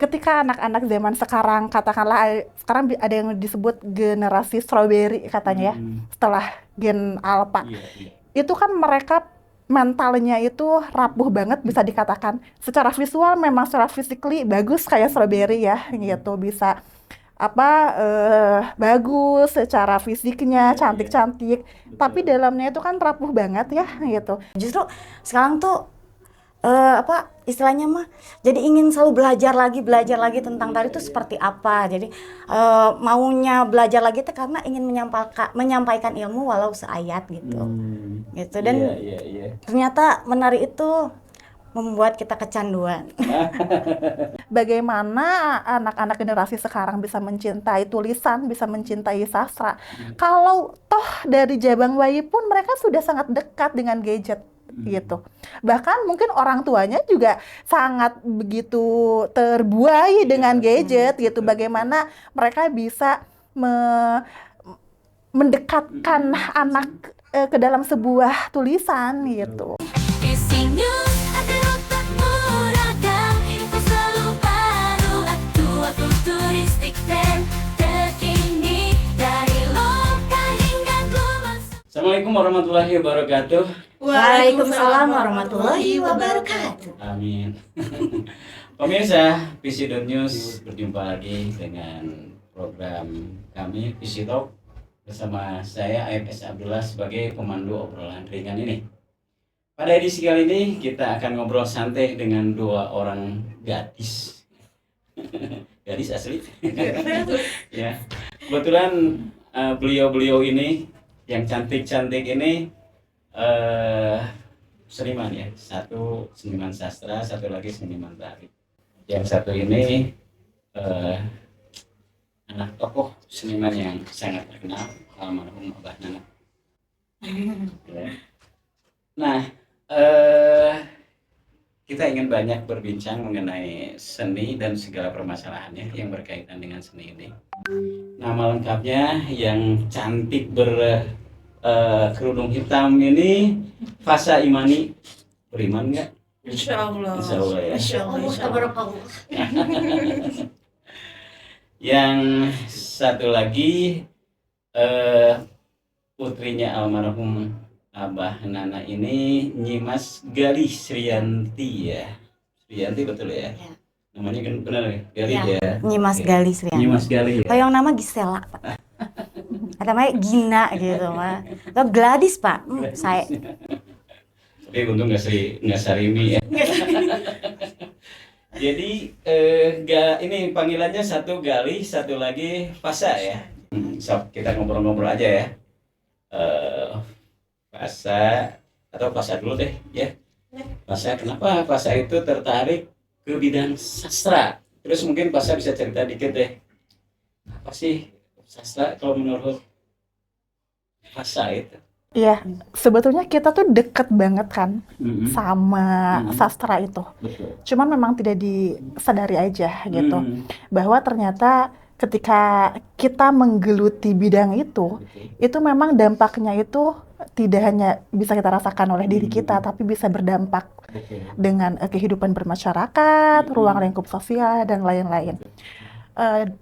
ketika anak-anak zaman sekarang, katakanlah sekarang ada yang disebut generasi strawberry katanya ya, Hmm, setelah gen alpha, iya, iya. itu kan mereka mentalnya itu rapuh banget bisa dikatakan. Secara visual memang secara physically bagus kayak strawberry ya gitu, bisa apa bagus secara fisiknya, Iya, iya, cantik-cantik, tapi betul. dalamnya itu kan rapuh banget ya gitu. Justru sekarang tuh apa istilahnya mah jadi ingin selalu belajar lagi tentang tari itu seperti apa. Jadi maunya belajar lagi itu karena ingin menyampaikan ilmu walau seayat gitu. Gitu. Iya, Dan iya, iya. ternyata menari itu membuat kita kecanduan. Bagaimana anak-anak generasi sekarang bisa mencintai tulisan, bisa mencintai sastra. Kalau toh dari Jabang Bayi pun mereka sudah sangat dekat dengan gadget gitu. Bahkan mungkin orang tuanya juga sangat begitu terbuai dengan gadget gitu. Bagaimana mereka bisa mendekatkan anak ke dalam sebuah tulisan gitu. Casing News agar otakmu radang, info selalu baru, aktual, futuristik dan terkini dari lokal hingga global. Assalamualaikum warahmatullahi wabarakatuh. Waalaikumsalam warahmatullahi wabarakatuh. Amin. Pemirsa PC.News, berjumpa lagi dengan program kami PC Talk bersama saya AFS Abdullah sebagai pemandu obrolan ringan ini. Pada edisi kali ini kita akan ngobrol santai dengan dua orang gadis. Gadis asli. Ya. Kebetulan beliau-beliau ini yang cantik-cantik ini seniman ya. Satu seniman sastra, satu lagi seniman tari. Yang satu ini anak tokoh seniman yang sangat terkenal, almarhum Abah Nana. Ya. Nah, kita ingin banyak berbincang mengenai seni dan segala permasalahannya yang berkaitan dengan seni ini. Nama lengkapnya yang cantik kerudung hitam ini Fasa Imani. Beriman nggak? Insya Allah. Insya Allah ya. Insya Allah. Yang satu lagi putrinya almarhum Abah Nana ini Nyimas Galih Sriyanti ya. Sriyanti betul ya? Ya. Namanya kan benar ya? Galih Ya. ya. Nyimas Oke. Galih Sriyanti. Nyimas Galih ya. Yang nama Gisela, Pak. Ada namanya Gina gitu mah. Atau Gladys, Pak. Saya Tapi untung nggak Sarimi ya. Jadi ini panggilannya satu Galih, satu lagi Fasa ya. So, kita ngobrol-ngobrol aja ya. Fasa atau Fasa dulu deh ya. Fasa, kenapa Fasa itu tertarik ke bidang sastra? Terus mungkin Fasa bisa cerita dikit deh. Apa sih sastra kalau menurut Fasa itu? Iya, sebetulnya kita tuh deket banget kan Mm-mm. sama Mm-mm. sastra itu. Betul. Cuman memang tidak disadari aja gitu. Mm. Bahwa ternyata ketika kita menggeluti bidang itu Betul. memang dampaknya itu tidak hanya bisa kita rasakan oleh diri kita, tapi bisa berdampak Betul. dengan kehidupan bermasyarakat, ruang lingkup sosial, dan lain-lain.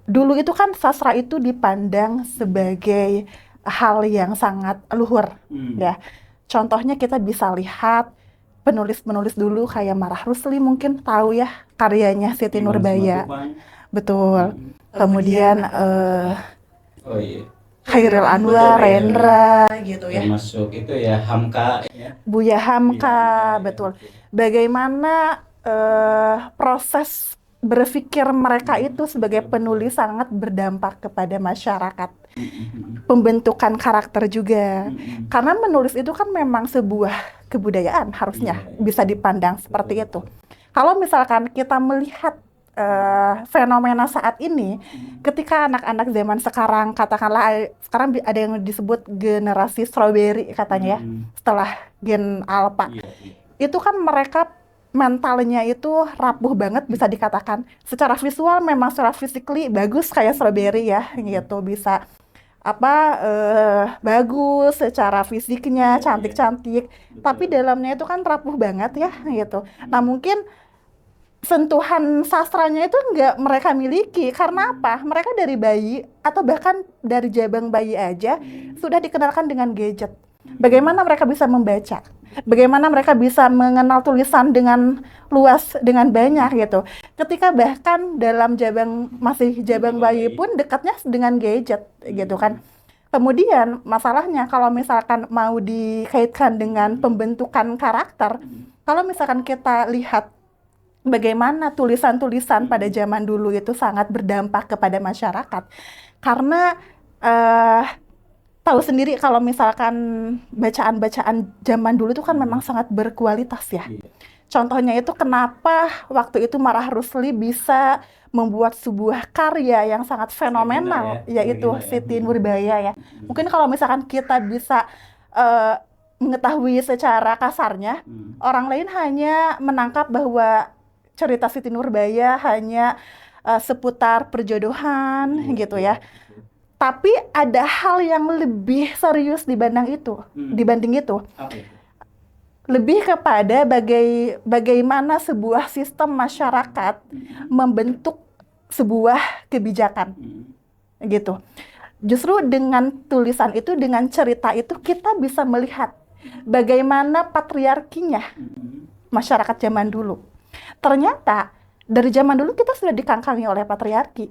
Dulu itu kan sastra itu dipandang sebagai hal yang sangat luhur, ya. Contohnya kita bisa lihat penulis-penulis dulu kayak Marah Rusli, mungkin tahu ya karyanya Siti Nurbaya, betul. Kemudian Oh iya. Khairil Anwar, Rendra, gitu ya. Termasuk itu ya Hamka ya. Buya Hamka, betul. Bagaimana proses berpikir mereka itu sebagai penulis sangat berdampak kepada masyarakat. Pembentukan karakter juga. Karena menulis itu kan memang sebuah kebudayaan, harusnya bisa dipandang seperti itu. Kalau misalkan kita melihat fenomena saat ini, ketika anak-anak zaman sekarang, katakanlah sekarang ada yang disebut generasi strawberry katanya ya, setelah gen alpha, itu kan mereka mentalnya itu rapuh banget bisa dikatakan. Secara visual memang secara physically bagus kayak strawberry ya gitu, bisa bagus secara fisiknya, cantik-cantik, tapi dalamnya itu kan rapuh banget ya gitu. Nah mungkin sentuhan sastranya itu nggak mereka miliki. Karena apa? Mereka dari bayi atau bahkan dari jabang bayi aja sudah dikenalkan dengan gadget. Bagaimana mereka bisa membaca? Bagaimana mereka bisa mengenal tulisan dengan luas, dengan banyak gitu. Ketika bahkan dalam masih jabang bayi pun dekatnya dengan gadget gitu kan. Kemudian masalahnya kalau misalkan mau dikaitkan dengan pembentukan karakter, kalau misalkan kita lihat bagaimana tulisan-tulisan pada zaman dulu itu sangat berdampak kepada masyarakat. Karena tahu sendiri kalau misalkan bacaan-bacaan zaman dulu itu kan memang sangat berkualitas ya. Contohnya itu kenapa waktu itu Marah Rusli bisa membuat sebuah karya yang sangat fenomenal, yaitu Siti Nurbaya ya. Mungkin kalau misalkan kita bisa mengetahui secara kasarnya, orang lain hanya menangkap bahwa cerita Siti Nurbaya hanya seputar perjodohan gitu ya. Tapi ada hal yang lebih serius dibanding itu. Apa itu? Lebih kepada bagaimana sebuah sistem masyarakat membentuk sebuah kebijakan. Gitu. Justru dengan tulisan itu, dengan cerita itu kita bisa melihat bagaimana patriarkinya masyarakat zaman dulu. Ternyata dari zaman dulu kita sudah dikangkangi oleh patriarki.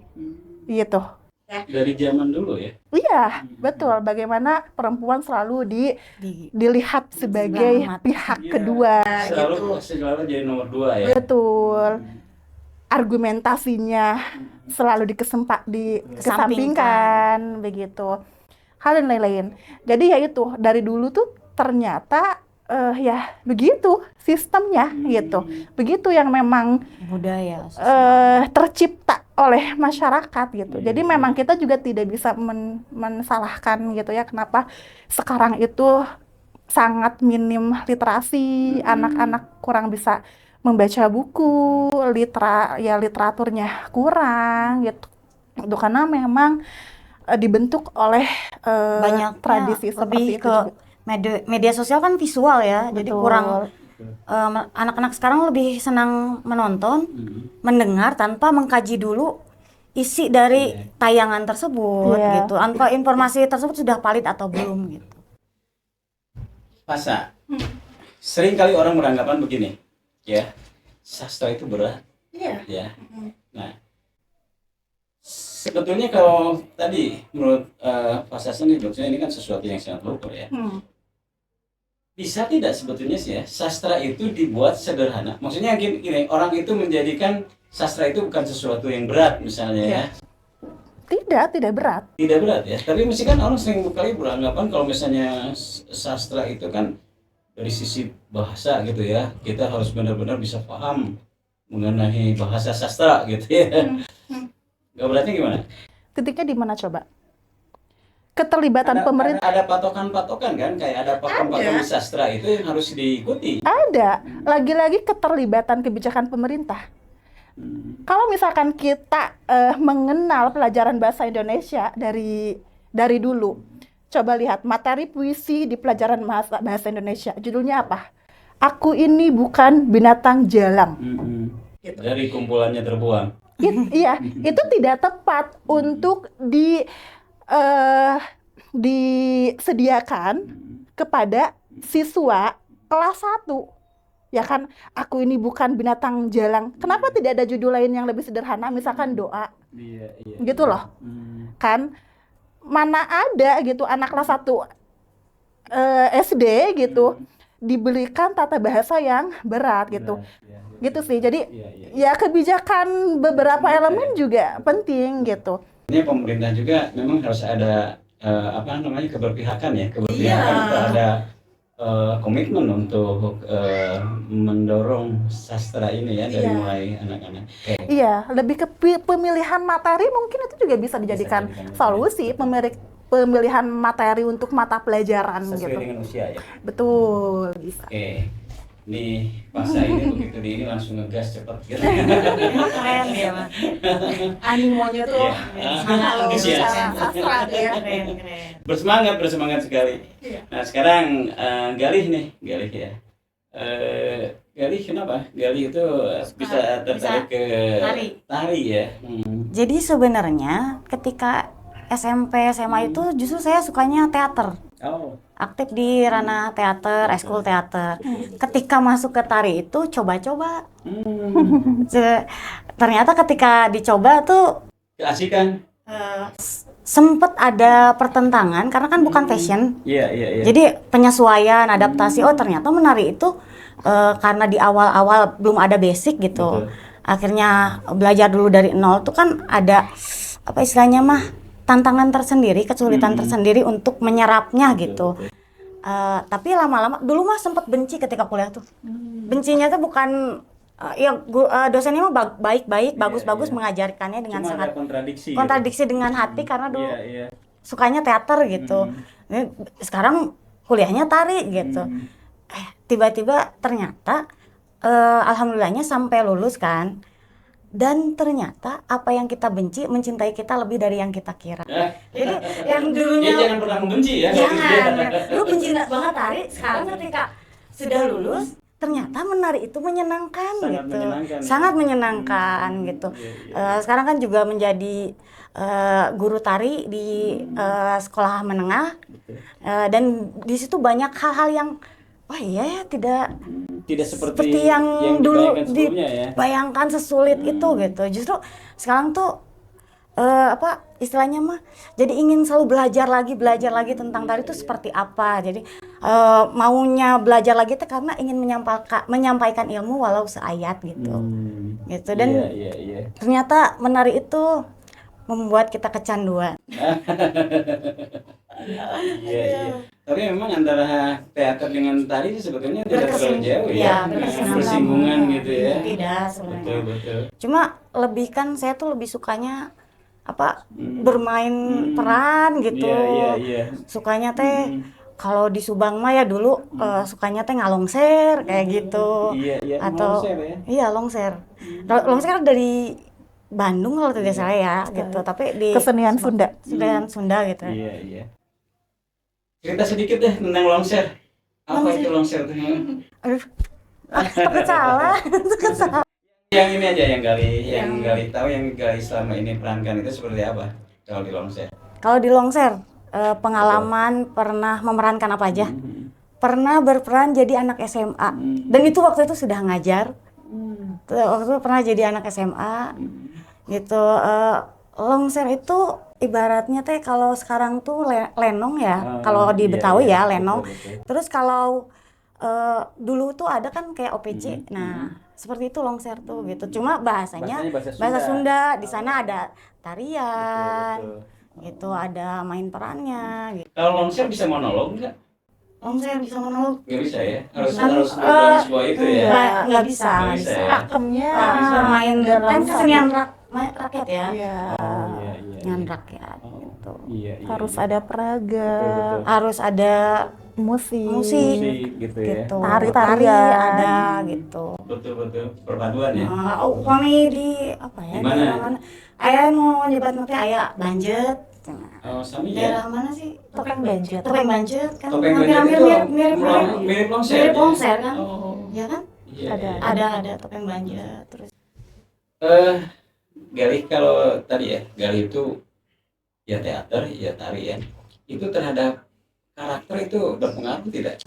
Gitu. Dari zaman dulu ya. Iya, betul. Bagaimana perempuan selalu dilihat sebagai Sebelah mata. pihak Iya. kedua. Selalu jadi nomor 2 ya. Betul. Argumentasinya selalu dikesampingkan, begitu. Hal dan lain-lain. Jadi ya itu, dari dulu tuh ternyata ya begitu sistemnya gitu. Begitu yang memang Budaya. tercipta oleh masyarakat gitu. Jadi memang kita juga tidak bisa mensalahkan gitu ya kenapa sekarang itu sangat minim literasi, anak-anak kurang bisa membaca buku, literaturnya kurang gitu. Itu karena memang dibentuk oleh Banyaknya tradisi lebih seperti itu ke juga. media sosial kan visual ya, jadi Betul. kurang anak-anak sekarang lebih senang menonton, mendengar tanpa mengkaji dulu isi dari tayangan tersebut Iya. gitu. Tanpa informasi tersebut sudah valid atau belum gitu. Pasa. Sering kali orang beranggapan begini, ya, sastra itu berat, Iya. ya. Nah, sebetulnya kalau tadi menurut Pak Sasan ini kan sesuatu yang sangat luhur ya. Bisa tidak sebetulnya sih ya, sastra itu dibuat sederhana. Maksudnya gini, orang itu menjadikan sastra itu bukan sesuatu yang berat misalnya ya. Tidak berat. Tidak berat ya. Tapi mesti kan orang sering kali beranggapan kalau misalnya sastra itu kan dari sisi bahasa gitu ya, kita harus benar-benar bisa paham mengenai bahasa sastra gitu ya. Gak beratnya gimana? Titiknya di mana coba? Keterlibatan pemerintah. Ada patokan-patokan kan, kayak ada pakem-pakem sastra itu yang harus diikuti. Ada, lagi-lagi keterlibatan kebijakan pemerintah. Kalau misalkan kita mengenal pelajaran bahasa Indonesia dari dulu, coba lihat materi puisi di pelajaran bahasa Indonesia. Judulnya apa? Aku ini bukan binatang jalang. Dari kumpulannya terbuang. Iya, itu tidak tepat untuk disediakan kepada siswa kelas 1. Ya kan, aku ini bukan binatang jalang. Kenapa tidak ada judul lain yang lebih sederhana, misalkan doa? Iya. Gitu loh. Kan mana ada gitu anak kelas 1 SD gitu diberikan tata bahasa yang berat gitu. Gitu sih. Jadi ya kebijakan beberapa elemen juga penting gitu. Ini pemerintah juga memang harus ada keberpihakan ya, ada komitmen untuk mendorong sastra ini ya dari mulai anak-anak. Iya, lebih ke pemilihan materi mungkin itu juga bisa dijadikan solusi, pemilihan materi untuk mata pelajaran Sesuai gitu. dengan usia ya. Betul, bisa. Oke. Nih, Pasa ini begitu ini langsung ngegas cepat gitu. Keren ya, Mas. Animonya tuh Kalau sastra ya. Bersemangat sekali. Nah sekarang Galih ya. Gali kenapa? Gali itu bisa tertarik ke tari. tari ya. Jadi sebenarnya ketika SMP SMA itu justru saya sukanya teater. Oh. Aktif di ranah teater, eskul teater. Ketika masuk ke tari itu coba-coba. Ternyata ketika dicoba tuh Keasikan. sempet ada pertentangan karena kan bukan fashion. Iya, iya, iya. Jadi penyesuaian, adaptasi. Oh ternyata menari itu karena di awal-awal belum ada basic gitu. Betul. Akhirnya belajar dulu dari nol tuh kan ada apa istilahnya mah tantangan tersendiri, kesulitan tersendiri untuk menyerapnya gitu. Betul. Tapi lama-lama dulu mah sempet benci ketika kuliah tuh. Bencinya tuh bukan dosennya mah baik-baik, bagus-bagus iya. mengajarkannya dengan Cuma sangat ada kontradiksi. kontradiksi dengan hati karena dulu Iya, iya. sukanya teater gitu. Ini sekarang kuliahnya tari gitu. Tiba-tiba ternyata alhamdulillahnya sampai lulus kan. Dan ternyata apa yang kita benci mencintai kita lebih dari yang kita kira. Jadi yang Ya dulunya jangan pernah membenci ya. jangan, lu benci banget tari, sekarang ketika sudah lulus ternyata menari itu menyenangkan Sangat gitu. menyenangkan, ya. Sangat menyenangkan gitu. Sekarang kan juga menjadi guru tari di sekolah menengah. Dan di situ banyak hal-hal yang wah iya ya Tidak seperti yang dulu dibayangkan sebelumnya ya. dibayangkan sesulit itu gitu. Justru sekarang tuh apa istilahnya mah jadi ingin selalu belajar lagi tentang tari itu seperti apa. Jadi maunya belajar lagi itu karena ingin menyampaikan ilmu walau seayat gitu. Gitu. Dan Iya. ternyata menari itu membuat kita kecanduan. Iya. Tapi memang antara teater dengan tari itu sebetulnya tidak terlalu jauh ya. Bersinggungan gitu ya. Tidak sebenarnya. Betul. Cuma lebih kan saya tuh lebih sukanya apa bermain peran gitu. Iya. Sukanya teh kalau di Subang mah ya dulu sukanya teh ngalongser kayak gitu. Iya. Atau Longser ya? iya longser. Longser dari Bandung kalau tidak salah ya gitu. Tapi di Kesenian Sunda. Kesenian Sunda gitu. Iya. Cerita sedikit deh tentang longser. Apa itu longser tuh? Aduh. Takut salah. Yang ini aja yang Gali tahu, yang Gali selama ini perankan itu seperti apa kalau di longser? Kalau di longser pengalaman pernah memerankan apa aja? Pernah berperan jadi anak SMA. Dan itu waktu itu sudah ngajar. Waktu itu pernah jadi anak SMA. Gitu. Longser itu ibaratnya teh kalau sekarang tuh lenong ya. Kalau di Betawi ya lenong. Betul. Terus kalau dulu tuh ada kan kayak OPC. Nah, seperti itu longser tuh gitu. Cuma bahasanya bahasa Sunda. Di sana ada tarian. Betul. Gitu, ada main perannya gitu. Kalau longser bisa monolog nggak? Longser bisa monolog? Nggak bisa ya? Harus berperan sebuah itu ya? Nggak bisa. Nggak bisa ya? Pakemnya Main dalam kan kesenian rakyat ya. Iya. Iya. Kesenian rakyat gitu. Iya. Harus ada peraga, Betul. Harus ada musik, musik gitu ya. gitu. Tari-tarian. Ada gitu. Betul. Perpaduan ya. Kami di apa ya? Di mana? Daerah mana? Ayah mau nyebat nanti ayah Banjet. Oh, sami ya. Daerah mana sih? Topeng Banjet. Topeng Banjet kan. Topeng Banjet Hampir itu mirip longser. mirip longser kan? Oh. Ya kan? Iya. Ada Topeng Banjet terus. Gali kalau tadi ya, Gali itu ya teater, ya tari ya. Itu terhadap karakter itu berpengaruh tidak?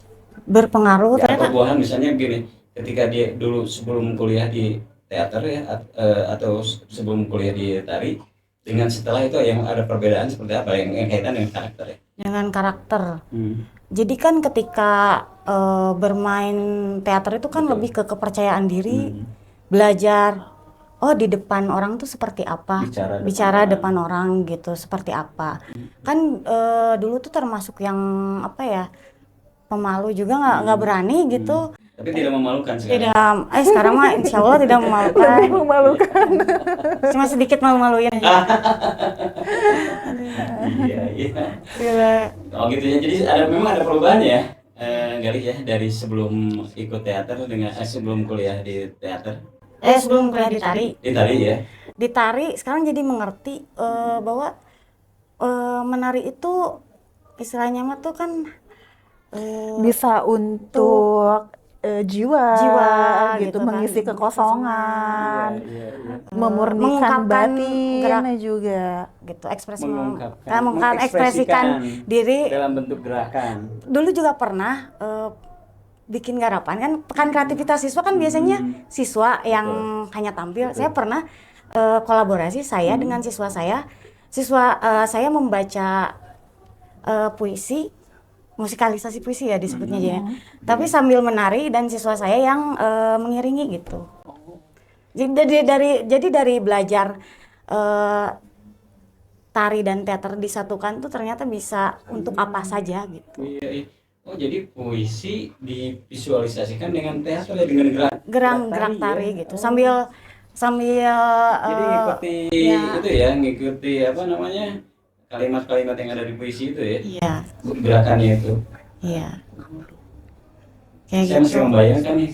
Berpengaruh Ya, ternyata. perbuahan misalnya gini, ketika dia dulu sebelum kuliah di teater ya, atau sebelum kuliah di tari, dengan setelah itu yang ada perbedaan seperti apa yang kaitan dengan karakter ya? Dengan karakter. Jadi kan ketika bermain teater itu kan lebih ke kepercayaan diri, belajar. Oh di depan orang tuh seperti apa? Bicara depan orang gitu seperti apa? Kan dulu tuh termasuk yang apa ya? Pemalu juga nggak berani gitu. Tapi tidak memalukan sekarang. Tidak. Sekarang mah insya Allah tidak memalukan. Lebih memalukan. Cuma sedikit malu-maluin. Iya. Oh gitu ya. Jadi memang ada perubahan ya, Gali ya, dari sebelum ikut teater dengan sebelum kuliah di teater. Sebelum kuliah di tari. Di tari ya. Di tari sekarang jadi mengerti bahwa menari itu istilahnya mah tuh kan Bisa untuk jiwa, Jiwa, gitu, gitu kan. mengisi kekosongan, Iya. memurnikan mengungkapkan batin juga. gitu, ekspresi Mengekspresikan mengekspresikan diri. dalam bentuk gerakan. Dulu juga pernah bikin garapan kan, pekan kreativitas siswa kan biasanya siswa yang hanya tampil. Saya pernah kolaborasi saya dengan siswa saya membaca puisi, musikalisasi puisi ya disebutnya ya. Tapi sambil menari dan siswa saya yang mengiringi gitu. Jadi dari belajar tari dan teater disatukan tuh ternyata bisa untuk apa saja gitu. Iya. Oh, jadi puisi divisualisasikan dengan teater ya, dengan Gerak tari ya. gitu. Sambil Jadi ngikuti ya. itu ya, ngikuti apa namanya, kalimat-kalimat yang ada di puisi itu ya, Iya, gerakannya itu. iya. Kayak Saya masih gitu. membayangkan nih.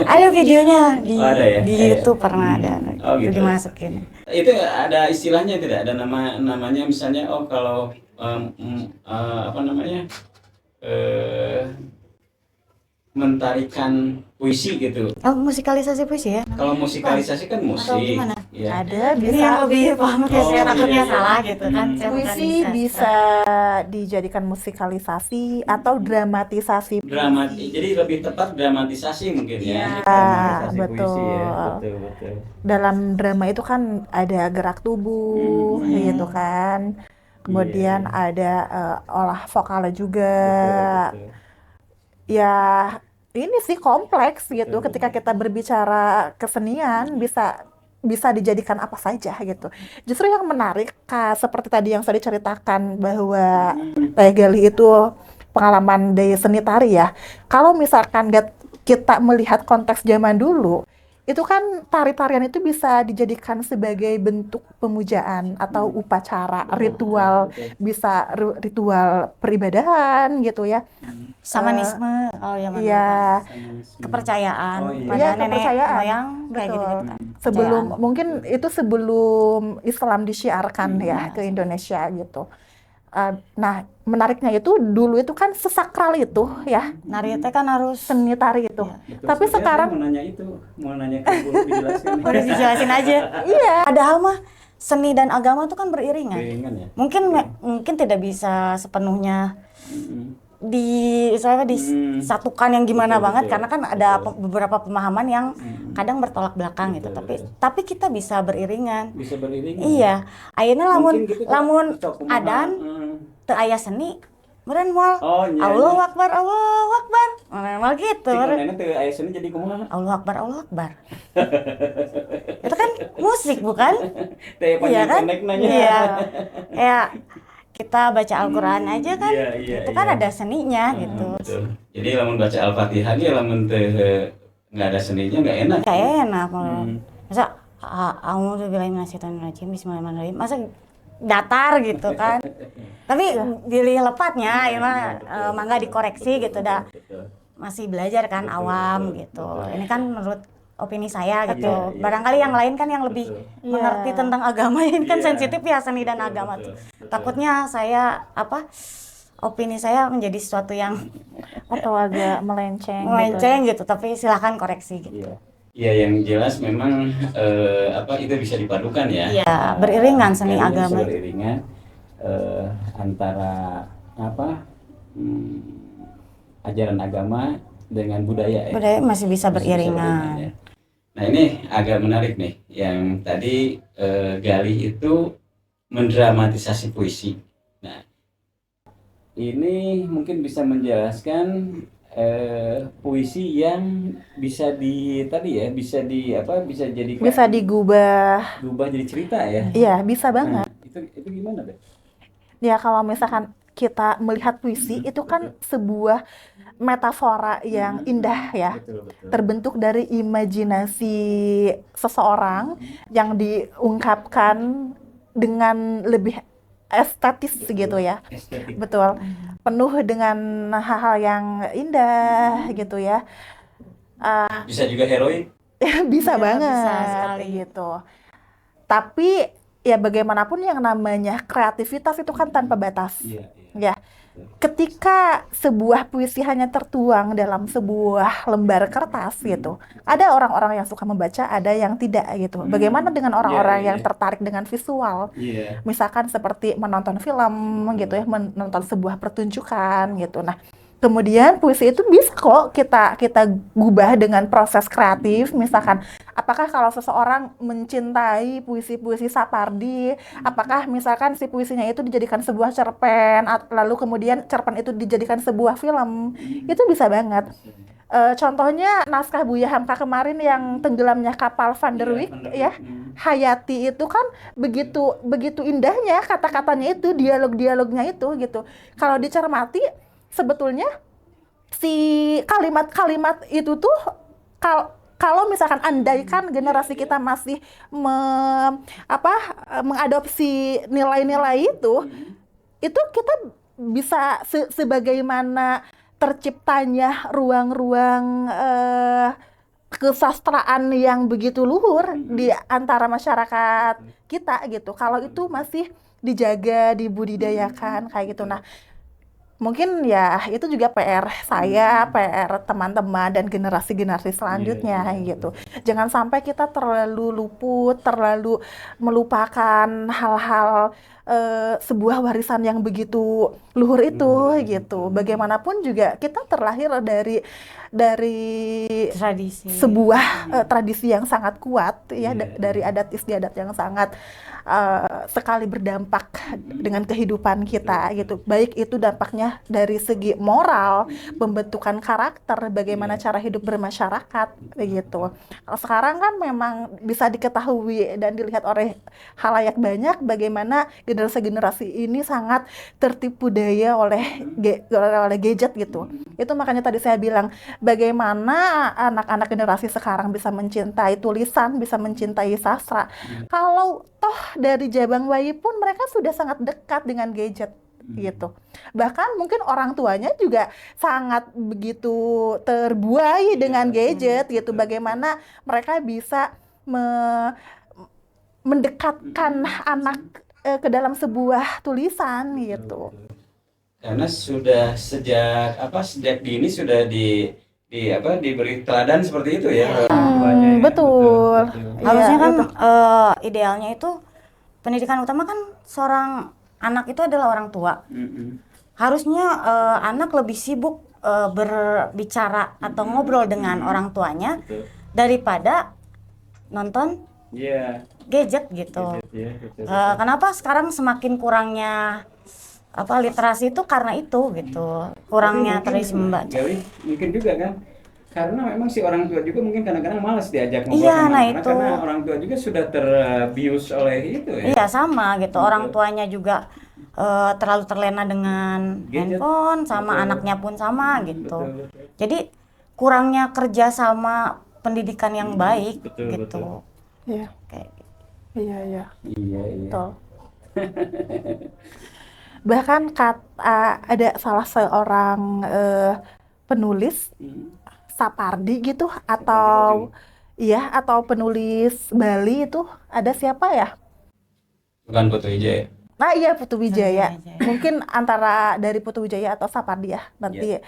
Ada videonya di Oh, ada ya? di YouTube pernah ada. Oh, Itu gitu. dimasukin. Itu ada istilahnya tidak? Ada namanya misalnya, oh kalau apa namanya, mentarikan puisi gitu. Oh, musikalisasi puisi ya? Kalau musikalisasi kan musik. Atau gimana? Ya. Ada, Ini bisa. yang lebih paham kayak Oh, saya iya, takutnya iya. salah gitu kan. Saya bukan Puisi bisa dijadikan musikalisasi atau dramatisasi. Jadi lebih tepat dramatisasi mungkin ya. Iya. Dramatisasi Betul. puisi ya. Betul. Dalam drama itu kan ada gerak tubuh, gitu kan. Kemudian ada olah vokalnya juga. Betul. Ya, ini sih kompleks gitu. Ketika kita berbicara kesenian, bisa dijadikan apa saja gitu. Justru yang menarik, seperti tadi yang saya ceritakan bahwa Teh Gali itu pengalaman dari seni tari ya. Kalau misalkan kita melihat konteks zaman dulu, itu kan tari-tarian itu bisa dijadikan sebagai bentuk pemujaan atau upacara, ritual, bisa ritual peribadahan gitu ya. Samanisme, oh ya mana? Iya, Kepercayaan Oh, iya. pada Iya, nenek kepercayaan. moyang kayak Betul. gitu kan. sebelum Kepercayaan. mungkin itu sebelum Islam disiarkan ya ke Indonesia gitu. Nah, menariknya itu dulu itu kan sesakral itu ya Nari teh kan harus seni tari itu. Betul. Tapi Saya sekarang mau nanya ke Bu, dijelaskan. udah dijelasin aja. iya, Padahal mah seni dan agama tuh kan beriringan. Beriringan ya. Mungkin tidak bisa sepenuhnya Mm-mm. disatukan yang gimana Betul, banget betul. karena kan ada Betul. beberapa pemahaman yang Mm-mm. kadang bertolak belakang gitu. Betul, Tapi kita bisa beriringan. Bisa beriringan. Iya, ayeuna Mungkin gitu, Kak. lamun Cocok kumaha. adan teu aya seni, meureun moal Oh, iya. Allahu Akbar, Allahu Akbar. Moal gitu. Cik meureun. nenek teu aya seni jadi kumaha? Allahu Akbar, Allahu Akbar. Itu kan musik bukan? Teh Iya kan? pendek nanya. Iya. Ya, kita baca Al-Qur'an aja kan. Iya, Itu kan iya. ada seninya gitu. Betul. Jadi lamun baca Al-Fatihah ge lamun teu nggak ada seninya nggak enak. Kayak enak kalau Hmm. masa a'udzubillahi minasyaitonirrajim bismillahirrahmanirrahim. Masa datar gitu kan. Tapi pilih lepatnya ya mah mangga dikoreksi gitu dah. Betul. Masih belajar kan Betul, awam betul, gitu. betul. Ini kan menurut opini saya gitu. Iya, iya, Barangkali betul. yang lain kan yang lebih Betul. mengerti Iya. tentang agama ini kan Iya. sensitif ya seni dan Betul, agama betul, tuh. betul. Takutnya saya opini saya menjadi sesuatu yang atau agak melenceng gitu. melenceng gitu, tapi silahkan koreksi gitu. Iya. Iya, yang jelas memang itu bisa dipadukan ya. Iya, beriringan seni Bisa agama. beriringan antara ajaran agama dengan budaya ya. Budaya masih bisa Masih beriringan. ya. Nah, ini agak menarik nih, yang tadi Gali itu mendramatisasi puisi. Nah, ini mungkin bisa menjelaskan puisi yang bisa bisa jadi Bisa digubah. jadi cerita ya. Iya, bisa banget. Nah, itu gimana, Be? Ya, kalau misalkan kita melihat puisi itu kan sebuah metafora yang indah ya. Betul, betul. Terbentuk dari imajinasi seseorang yang diungkapkan dengan lebih estetis gitu ya. Estetik. Betul. Penuh dengan hal-hal yang indah gitu ya. Bisa juga heroik. Bisa banget bisa sekali. gitu. Tapi ya bagaimanapun yang namanya kreativitas itu kan tanpa batas. Iya, iya. Ya, ketika sebuah puisi hanya tertuang dalam sebuah lembar kertas gitu, ada orang-orang yang suka membaca, ada yang tidak gitu. Bagaimana dengan orang-orang yang tertarik dengan visual? Iya. Misalkan seperti menonton film gitu ya, menonton sebuah pertunjukan gitu. Nah, kemudian puisi itu bisa kok kita gubah dengan proses kreatif. Misalkan, apakah kalau seseorang mencintai puisi-puisi Sapardi, apakah misalkan si puisinya itu dijadikan sebuah cerpen, lalu kemudian cerpen itu dijadikan sebuah film, itu bisa banget. Contohnya naskah Buya Hamka kemarin yang tenggelamnya kapal Van der Wijk ya, Hayati itu kan begitu begitu indahnya kata-katanya itu, dialog-dialognya itu gitu. Kalau dicermati sebetulnya si kalimat-kalimat itu tuh kalau misalkan andaikan generasi kita masih mengadopsi nilai-nilai itu kita bisa sebagaimana terciptanya ruang-ruang kesastraan yang begitu luhur di antara masyarakat kita gitu. Kalau itu masih dijaga, dibudidayakan kayak gitu. Nah, mungkin ya itu juga PR saya, PR teman-teman dan generasi-generasi selanjutnya gitu. Jangan sampai kita terlalu luput, terlalu melupakan hal-hal sebuah warisan yang begitu luhur itu gitu. Bagaimanapun juga kita terlahir dari Tradisi. sebuah tradisi yang sangat kuat ya, dari adat istiadat yang sangat sekali berdampak dengan kehidupan kita gitu. Baik itu dampaknya dari segi moral, pembentukan karakter, bagaimana cara hidup bermasyarakat begitu. Kalau sekarang kan memang bisa diketahui dan dilihat oleh halayak banyak bagaimana generasi-generasi ini sangat tertipu daya oleh gadget gitu. Itu makanya tadi saya bilang bagaimana anak-anak generasi sekarang bisa mencintai tulisan, bisa mencintai sastra. Kalau toh dari Jabang Bayi pun mereka sudah sangat dekat dengan gadget gitu. Bahkan mungkin orang tuanya juga sangat begitu terbuai dengan gadget gitu. Bagaimana mereka bisa mendekatkan anak ke dalam sebuah tulisan gitu. Karena sudah sejak dini sudah diberi teladan seperti itu ya. Tuanya ya. Betul. Harusnya Iya, kan itu. idealnya itu pendidikan utama kan seorang anak itu adalah orang tua. Harusnya anak lebih sibuk berbicara atau ngobrol dengan orang tuanya Betul. daripada nonton Iya. gadget gitu. Iya, betul. Kenapa sekarang semakin kurangnya literasi itu karena itu gitu, kurangnya Tapi tradisi mungkin, membaca. Gawi, mungkin juga kan, karena memang si orang tua juga mungkin kadang-kadang malas diajak ngobrol Iya, sama nah anak, itu. karena orang tua juga sudah terbius oleh itu ya. Iya sama gitu, orang Betul. tuanya juga terlalu terlena dengan Gadget. handphone, sama Betul. anaknya pun sama gitu. Betul. Jadi kurangnya kerja sama pendidikan yang baik Betul, gitu. betul. Iya, Kayak iya. Iya, iya. Betul. Bahkan ada salah seorang penulis Sapardi gitu atau penulis Bali itu ada siapa ya? Bukan Putu Wijaya. Nah iya Putu Wijaya. Wijaya. Mungkin antara dari Putu Wijaya atau Sapardi ya. Nanti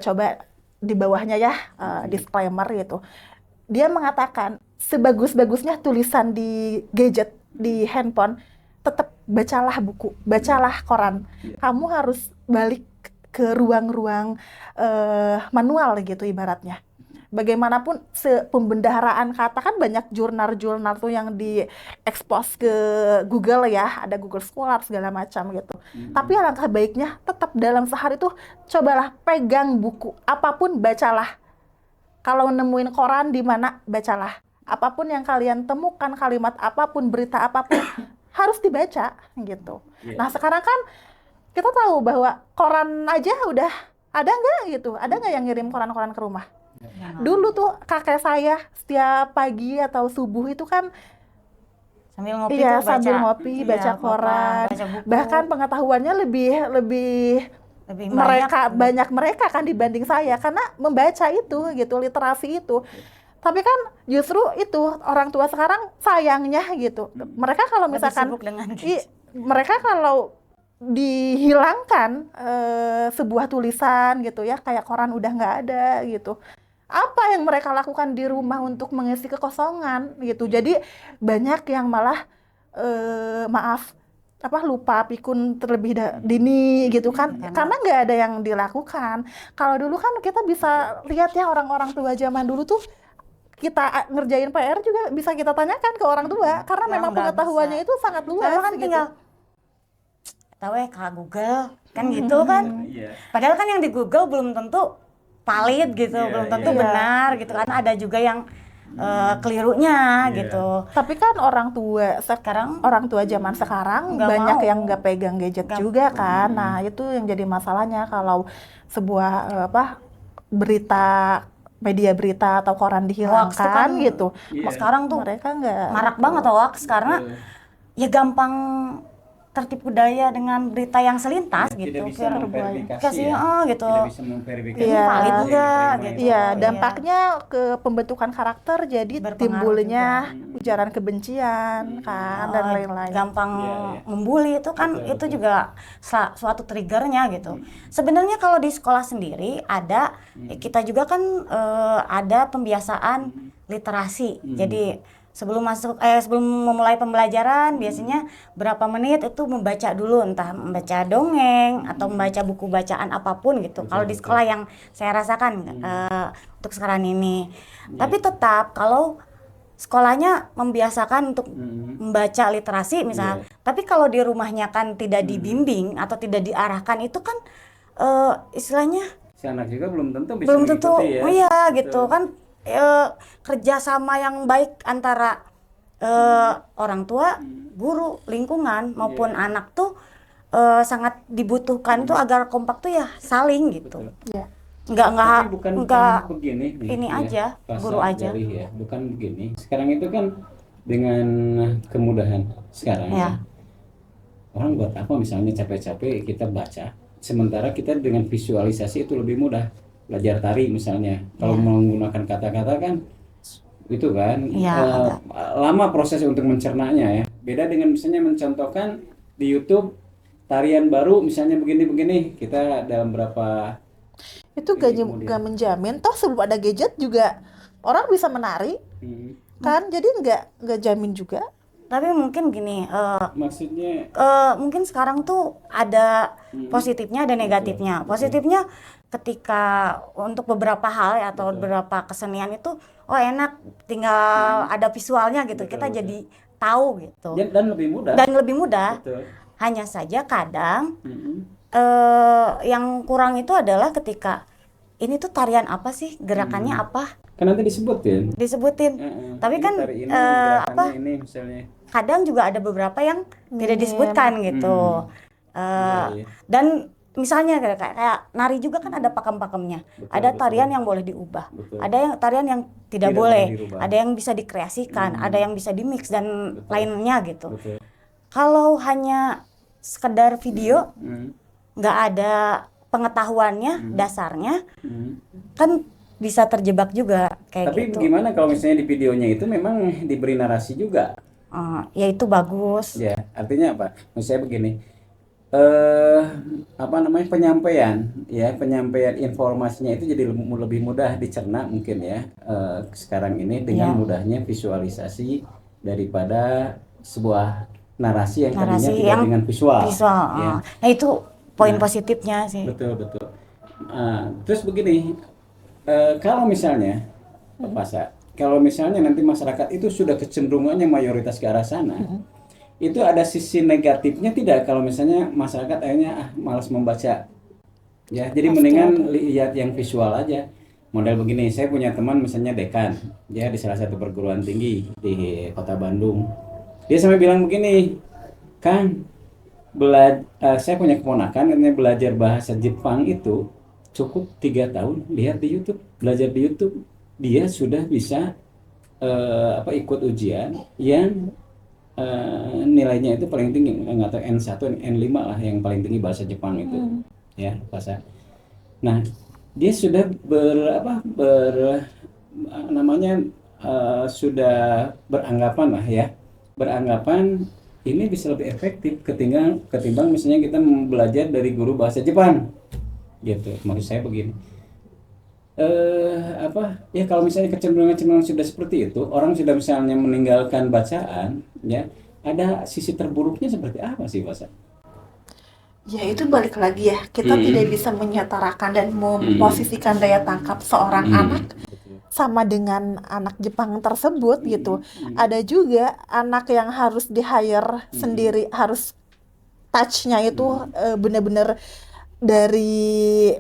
coba di bawahnya ya disclaimer gitu. Dia mengatakan sebagus-bagusnya tulisan di gadget, di handphone, tetap bacalah buku, bacalah koran. Kamu harus balik ke ruang-ruang manual gitu ibaratnya. Bagaimanapun pembendaharaan kata kan banyak jurnal-jurnal tuh yang diekspos ke Google ya, ada Google Scholar segala macam gitu. Tapi alangkah baiknya tetap dalam sehari tuh cobalah pegang buku, apapun bacalah. Kalau nemuin koran di mana, bacalah. Apapun yang kalian temukan, kalimat apapun, berita apapun, harus dibaca gitu. Nah sekarang kan kita tahu bahwa koran aja udah ada nggak gitu? Ada nggak yang ngirim koran-koran ke rumah? Dulu tuh kakek saya setiap pagi atau subuh itu kan sambil ngopi iya tuh sambil baca, ngopi, iya, baca koran. baca buku. Bahkan pengetahuannya lebih Lebih banyak mereka kan dibanding saya karena membaca itu gitu, literasi itu. Tapi kan justru itu orang tua sekarang sayangnya gitu. Mereka kalau lebih misalkan sibuk dengan mereka kalau dihilangkan sebuah tulisan gitu ya, kayak koran udah nggak ada gitu. Apa yang mereka lakukan di rumah untuk mengisi kekosongan gitu. Jadi banyak yang malah maaf apa lupa pikun terlebih dini gitu kan, karena nggak ada yang dilakukan. Kalau dulu kan kita bisa lihat ya, orang-orang tua zaman dulu tuh kita ngerjain PR juga bisa kita tanyakan ke orang tua, karena Sekarang memang nggak pengetahuannya bisa. itu sangat luas Sekarang kan gitu. tinggal tahu ya ke Google kan gitu kan. Iya. Padahal kan yang di Google belum tentu valid gitu, Iya, belum tentu iya. benar gitu kan. Ada juga yang kelirunya Iya. gitu. Tapi kan orang tua sekarang, orang tua zaman sekarang Nggak banyak mau. yang nggak pegang gadget Nggak- juga kan. Nah, itu yang jadi masalahnya kalau sebuah berita, media berita atau koran Hoax tuh dihilangkan kan gitu. Iya. sekarang tuh Mereka nggak marak banget hoax karena ya gampang tertipu daya dengan berita yang selintas gitu. Tidak bisa Kira- memverifikasi kasih, ya. gitu. Tidak bisa memverifikasi. Iya. Valid Yang enggak diterima gitu. itu. Iya, Iya. dampaknya ke pembentukan karakter, jadi Berpengaruh timbulnya juga. ujaran kebencian kan dan lain-lain. gampang Iya, iya. membuli itu kan Betul, itu betul. juga suatu triggernya gitu. Sebenarnya kalau di sekolah sendiri ada kita juga kan ada pembiasaan literasi. Jadi sebelum memulai pembelajaran biasanya berapa menit itu membaca dulu, entah membaca dongeng atau membaca buku bacaan apapun gitu. Kalau di sekolah yang saya rasakan untuk sekarang ini. Tapi tetap kalau sekolahnya membiasakan untuk membaca literasi misalnya, tapi kalau di rumahnya kan tidak dibimbing atau tidak diarahkan, itu kan istilahnya Si anak juga belum tentu bisa belum tentu mengikuti ya. iya Betul. gitu kan. Kerjasama yang baik antara orang tua, guru, lingkungan maupun anak tuh sangat dibutuhkan tuh agar kompak tuh ya saling gitu. Betul. Iya. Tapi bukan Nggak begini nih, ini ya, aja, Pak guru aja. Sadari ya, bukan begini. Sekarang itu kan dengan kemudahan sekarang Ya. ya. Orang buat apa misalnya capek-capek kita baca, sementara kita dengan visualisasi itu lebih mudah. Belajar tari misalnya, kalau menggunakan kata-kata kan itu kan Iya, lama proses untuk mencernanya ya. Beda dengan misalnya mencontohkan di YouTube tarian baru misalnya begini-begini, kita dalam berapa Itu gak menjamin, toh sebelum ada gadget juga orang bisa menari kan, jadi nggak jamin juga. Tapi mungkin gini, maksudnya mungkin sekarang tuh ada positifnya, ada negatifnya. Positifnya ketika untuk beberapa hal ya, atau beberapa kesenian itu, oh enak, tinggal ada visualnya gitu, kita jadi tahu gitu. dan lebih mudah. Dan lebih mudah. Betul. Hanya saja kadang Mm-mm. yang kurang itu adalah ketika ini tuh tarian apa sih, gerakannya apa, Kan nanti disebutin. disebutin. Tapi Ini kan tari ini, gerakannya apa? ini misalnya. Kadang juga ada beberapa yang tidak disebutkan gitu. Iya. Dan misalnya kayak nari juga kan ada pakem-pakemnya. Betul, Ada betul. tarian yang boleh diubah. Betul. Ada yang tarian yang tidak Tidak boleh. boleh dirubah. Ada yang bisa dikreasikan, ada yang bisa dimix dan Betul. lainnya gitu. Betul. Kalau hanya sekedar video, Mm. nggak ada pengetahuannya, dasarnya, Mm. kan bisa terjebak juga kayak Tapi gitu. gimana kalau misalnya di videonya itu memang diberi narasi juga? Ya itu bagus. Ya, artinya apa? Maksud saya begini, apa namanya, penyampaian informasinya itu jadi lebih mudah dicerna mungkin ya, sekarang ini dengan Ya. mudahnya visualisasi daripada sebuah narasi yang tadinya Narasi tidak yang dengan visual. Visual. Ya. Nah itu poin Nah. positifnya sih. Betul, betul. Terus begini, kalau misalnya Pak Pasa, kalau misalnya nanti masyarakat itu sudah kecenderungannya mayoritas ke arah sana, itu ada sisi negatifnya tidak kalau misalnya masyarakat akhirnya malas membaca, ya jadi mendingan lihat yang visual aja. Model begini, saya punya teman misalnya dekan, dia di salah satu perguruan tinggi di kota Bandung, dia sampai bilang begini, Kang, saya punya keponakan katanya belajar bahasa Jepang itu cukup 3 tahun, lihat di YouTube, belajar di YouTube, dia sudah bisa ikut ujian yang nilainya itu paling tinggi, nggak tahu N1, N5 lah yang paling tinggi bahasa Jepang itu, ya bahasa. Nah, dia sudah sudah beranggapan lah ya, ini bisa lebih efektif ketimbang misalnya kita belajar dari guru bahasa Jepang gitu. Maksud saya begini, ya kalau misalnya kecenderungan sudah seperti itu, orang sudah misalnya meninggalkan bacaan, ya ada sisi terburuknya seperti apa sih, Pak? Ya itu balik lagi ya, kita tidak bisa menyetarakan dan memposisikan daya tangkap seorang anak sama dengan anak Jepang tersebut gitu. Ada juga anak yang harus di-hire sendiri, harus touch-nya itu benar-benar dari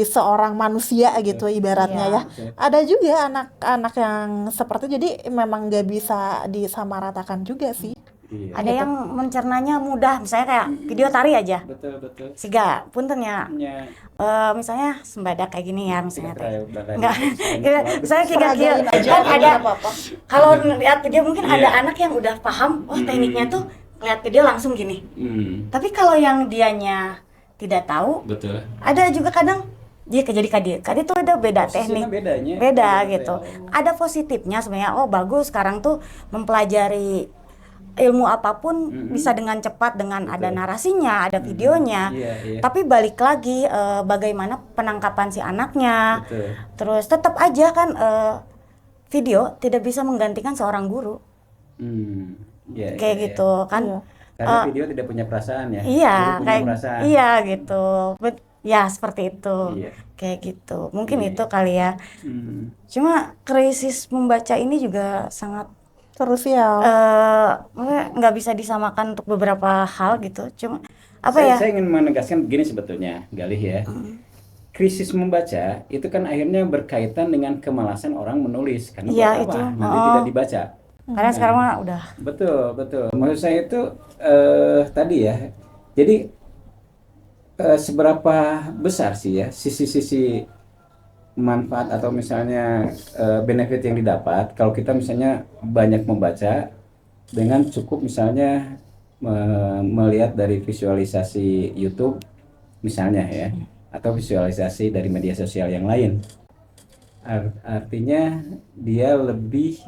seorang manusia gitu ibaratnya ya. Ada juga anak-anak yang seperti, jadi memang nggak bisa disamaratakan juga sih. Ada yang mencernanya mudah, misalnya kayak video tari aja. Betul. Siga, punten ya. Ya, Misalnya sembadak kayak gini ya, misalnya teh. enggak. Enggak, misalnya kayak aja, kan ada apa-apa. kalau lihat video mungkin ada Iya. anak yang udah paham, oh tekniknya tuh lihat video langsung gini. Tapi kalau yang dianya tidak tahu, Betul. ada juga kadang dia jadi kadi tuh ada beda Posisinya teknik, bedanya. beda gitu. Ada positifnya sebenarnya, oh bagus sekarang tuh mempelajari ilmu apapun bisa dengan cepat, dengan ada narasinya, ada videonya. Iya. Tapi balik lagi bagaimana penangkapan si anaknya. Betul. Terus tetap aja kan video tidak bisa menggantikan seorang guru. Iya, Kayak iya. gitu kan. Iya. Karena video tidak punya perasaan ya. Iya, Guru punya kayak perasaan. iya gitu. Ya seperti itu. Iya. Kayak gitu. Mungkin Iya. itu kali ya. Cuma krisis membaca ini juga sangat Krusial. maksudnya nggak bisa disamakan untuk beberapa hal gitu. Cuma apa Saya, ya? saya ingin menegaskan begini sebetulnya, Galih ya. Krisis membaca itu kan akhirnya berkaitan dengan kemalasan orang menulis karena Iya, buat apa? itu. Nanti tidak dibaca. Karena sekarang mah udah Betul. Maksud saya itu tadi ya. Jadi seberapa besar sih ya sisi-sisi manfaat atau misalnya benefit yang didapat kalau kita misalnya banyak membaca dengan cukup misalnya melihat dari visualisasi YouTube misalnya ya, atau visualisasi dari media sosial yang lain. Artinya dia lebih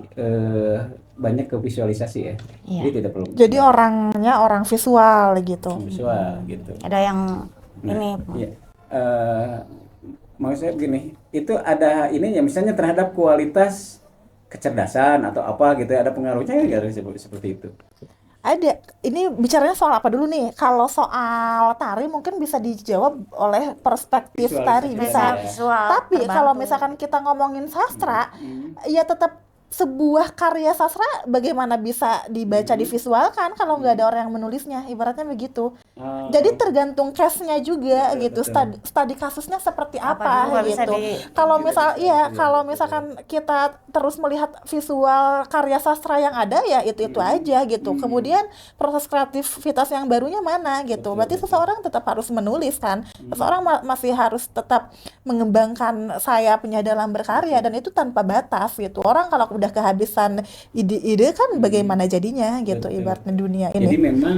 banyak ke visualisasi ya. Iya. Jadi tidak perlu Jadi orangnya orang visual gitu. visual gitu. ada yang ini Iya. Maksud saya begini, itu ada ini ya misalnya terhadap kualitas kecerdasan atau apa gitu ya, ada pengaruhnya nggak seperti itu? Ada. Ini bicaranya soal apa dulu nih? Kalau soal tari mungkin bisa dijawab oleh perspektif Visualisasi tari tadi bisa. ya. visual. Tapi kalau terbantu. misalkan kita ngomongin sastra, ya tetap sebuah karya sastra bagaimana bisa dibaca divisualkan kalau nggak ada orang yang menulisnya, ibaratnya begitu. Oh, Jadi tergantung case-nya juga Betul, gitu, betul. studi kasusnya seperti Apa apa, dulu nggak bisa gitu. di- Kalau Tidak misal bisa, iya, iya, kalau betul. misalkan kita terus melihat visual karya sastra yang ada ya itu aja gitu. Kemudian proses kreativitas yang barunya mana gitu. Berarti seseorang tetap harus menulis kan. Seseorang masih harus tetap mengembangkan sayapnya dalam berkarya dan itu tanpa batas gitu. Orang kalau udah kehabisan ide-ide kan bagaimana jadinya gitu Betul. ibaratnya dunia Jadi ini. memang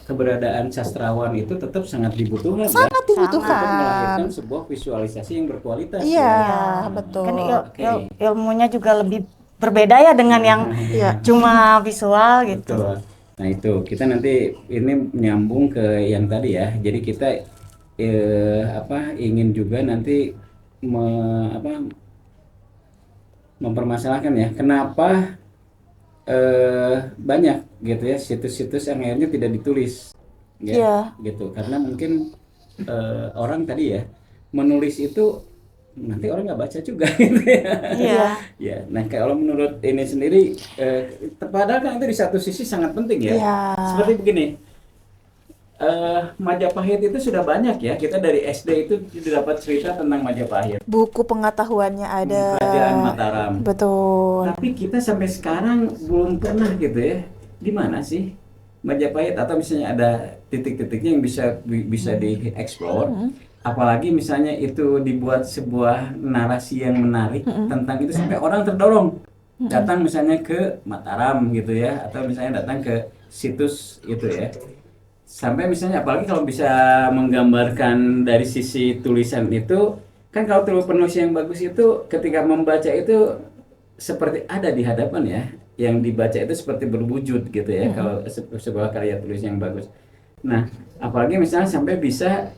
keberadaan sastrawan itu tetap sangat dibutuhkan ya. Sangat Untuk dibutuhkan. melahirkan sebuah visualisasi yang berkualitas. Iya, ya. betul. Kan Oke. ilmunya juga lebih berbeda ya dengan yang Iya. cuma visual gitu. Betul. Nah itu kita nanti ini menyambung ke yang tadi ya. Jadi kita ingin juga nanti mempermasalahkan ya kenapa banyak gitu ya situs-situs yang akhirnya tidak ditulis ya, Iya. gitu karena mungkin orang tadi ya menulis itu nanti orang nggak baca juga gitu ya. Iya. Ya, nah kalau menurut ini sendiri, padahal kan itu di satu sisi sangat penting ya. Iya. Seperti begini, Majapahit itu sudah banyak ya. Kita dari SD itu dapat cerita tentang Majapahit, Buku pengetahuannya ada. Kerajaan Mataram. Betul. Tapi kita sampai sekarang belum pernah gitu ya. Di mana sih Majapahit atau misalnya ada titik-titiknya yang bisa dieksplor. Apalagi misalnya itu dibuat sebuah narasi yang menarik tentang itu sampai orang terdorong datang misalnya ke Mataram gitu ya, atau misalnya datang ke situs itu ya. Sampai misalnya apalagi kalau bisa menggambarkan dari sisi tulisan itu, kan kalau penulis yang bagus itu ketika membaca itu seperti ada di hadapan ya, yang dibaca itu seperti berwujud gitu ya, kalau sebuah karya tulis yang bagus. Nah, apalagi misalnya sampai bisa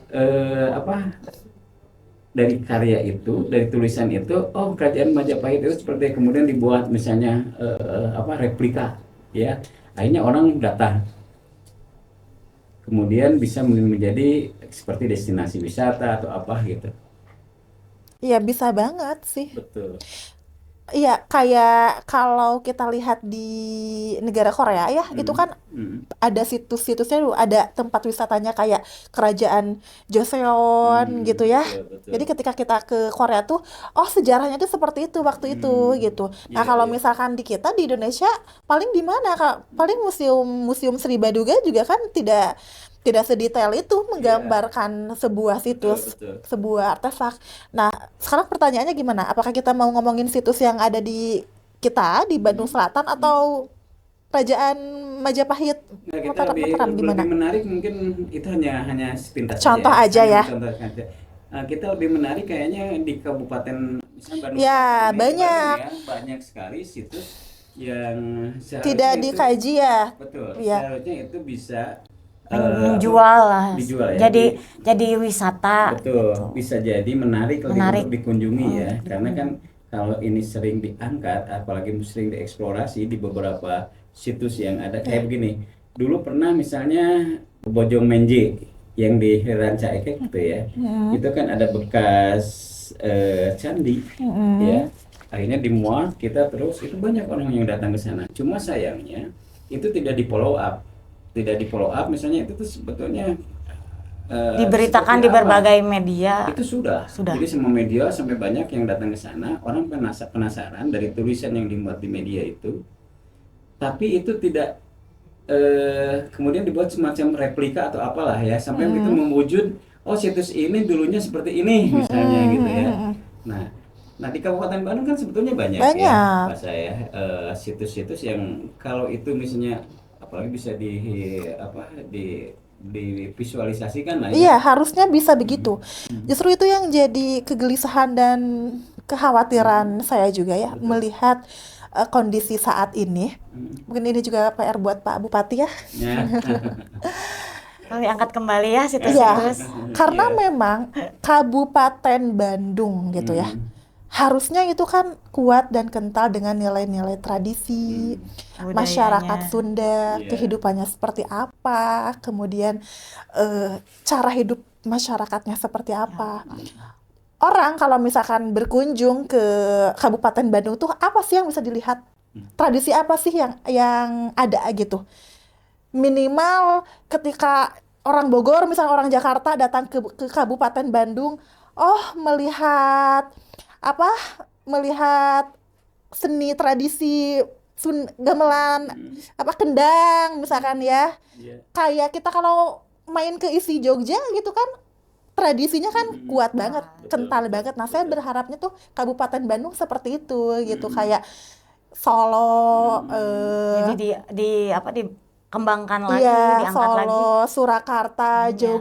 dari karya itu, dari tulisan itu, oh kerajaan Majapahit itu seperti kemudian dibuat misalnya replika, ya. Akhirnya orang datang, kemudian bisa menjadi seperti destinasi wisata atau apa gitu. Iya, bisa banget sih. Betul. Iya, kayak kalau kita lihat di negara Korea ya, itu kan ada situs-situsnya dulu, ada tempat wisatanya kayak kerajaan Joseon gitu ya. Betul. Jadi ketika kita ke Korea tuh, oh sejarahnya tuh seperti itu waktu itu gitu. Nah, Iya, kalau iya. misalkan di kita di Indonesia paling di mana Kak? Paling museum Sri Baduga juga kan tidak sedetail itu menggambarkan sebuah situs, Betul. sebuah artefak. Nah, sekarang pertanyaannya gimana? Apakah kita mau ngomongin situs yang ada di kita di Bandung Selatan atau Kerajaan Majapahit? Nah, kita Mataram gimana? lebih menarik mungkin itu hanya sepintas Contoh saja, aja hanya ya. contoh saja. Kita lebih menarik kayaknya di kabupaten misalnya Bandung Ya, Selatan ini, banyak. Bandung ya, banyak sekali situs yang Tidak seharusnya itu dikaji ya. betul, Iya. seharusnya itu bisa Menjual lah. dijual ya. Jadi wisata. Betul, bisa jadi menarik lagi Menarik. untuk dikunjungi ya, karena kan kalau ini sering diangkat, apalagi sering dieksplorasi di beberapa situs yang ada kayak begini. Dulu pernah misalnya Bojong Menje yang di Rancaikek gitu ya, itu kan ada bekas candi, ya. Akhirnya dimuat kita terus, itu banyak orang yang datang ke sana. Cuma sayangnya itu tidak di follow up, misalnya itu tuh sebetulnya Diberitakan seperti di apa? berbagai media. Itu sudah. Jadi semua media sampai banyak yang datang ke sana, orang penasaran dari tulisan yang dimuat di media itu, tapi itu tidak kemudian dibuat semacam replika atau apalah ya, sampai itu mewujud, oh situs ini dulunya seperti ini misalnya gitu ya. Nah di Kabupaten Bandung kan sebetulnya banyak ya, Banyak. Pak saya, situs-situs yang kalau itu misalnya apalagi bisa divisualisasikan lah ya. Iya, harusnya bisa begitu. Justru itu yang jadi kegelisahan dan kekhawatiran saya juga ya, melihat kondisi saat ini. Mungkin ini juga PR buat Pak Bupati ya. Ya. Kalau diangkat kembali ya Iya, situs-situs. karena Iya. memang Kabupaten Bandung gitu ya. Harusnya itu kan kuat dan kental dengan nilai-nilai tradisi, Budayanya. masyarakat Sunda, Iya. kehidupannya seperti apa, kemudian cara hidup masyarakatnya seperti apa. Orang kalau misalkan berkunjung ke Kabupaten Bandung tuh apa sih yang bisa dilihat? Tradisi apa sih yang ada gitu? Minimal ketika orang Bogor, misalnya orang Jakarta datang ke Kabupaten Bandung, oh melihat melihat seni tradisi gamelan kendang misalkan ya. Iya. Kayak kita kalau main ke isi Jogja gitu kan, tradisinya kan kuat banget, kental banget. Nah, saya berharapnya tuh Kabupaten Bandung seperti itu gitu, kayak Solo, Jadi dikembangkan lagi, iya, diangkat lagi. Solo, Surakarta, Jogja.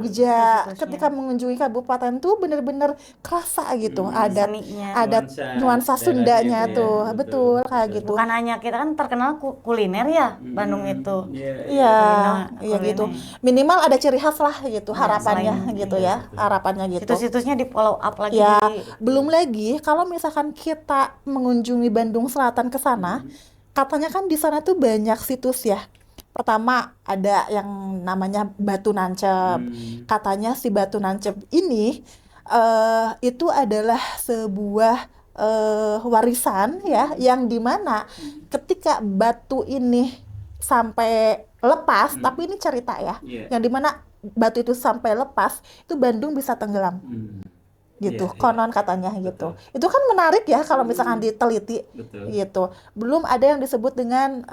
situs-situsnya. Ketika mengunjungi kabupaten tuh bener-bener kerasa gitu, ada Seninya. nuansa Sundanya daerahnya itu ya, tuh, betul, betul kayak betul. gitu. Bukan hanya kita kan terkenal kuliner ya Bandung itu. Iya, Kuliner. iya gitu. Minimal ada ciri khas lah gitu, harapannya selain- gitu ya, harapannya gitu. Situs-situsnya di follow up lagi. Ya, belum lagi kalau misalkan kita mengunjungi Bandung Selatan ke sana, katanya kan di sana tuh banyak situs ya. Pertama ada yang namanya Batu Nancep. Katanya si Batu Nancep ini itu adalah sebuah warisan ya, yang dimana ketika batu ini sampai lepas, tapi ini cerita ya, Iya. yang dimana batu itu sampai lepas, itu Bandung bisa tenggelam gitu, Iya, iya. konon katanya gitu. Itu kan menarik ya kalau misalkan diteliti Betul. gitu. Belum ada yang disebut dengan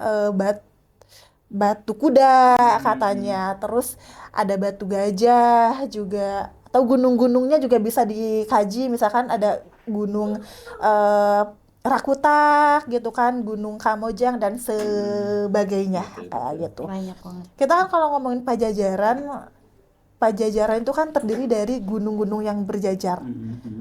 batu kuda katanya, terus ada batu gajah juga, atau gunung-gunungnya juga bisa dikaji, misalkan ada gunung Rakutak gitu kan, gunung Kamojang dan sebagainya kayak gitu. Banyak banget. Kita kan kalau ngomongin Pajajaran Pajajaran itu kan terdiri dari gunung-gunung yang berjajar.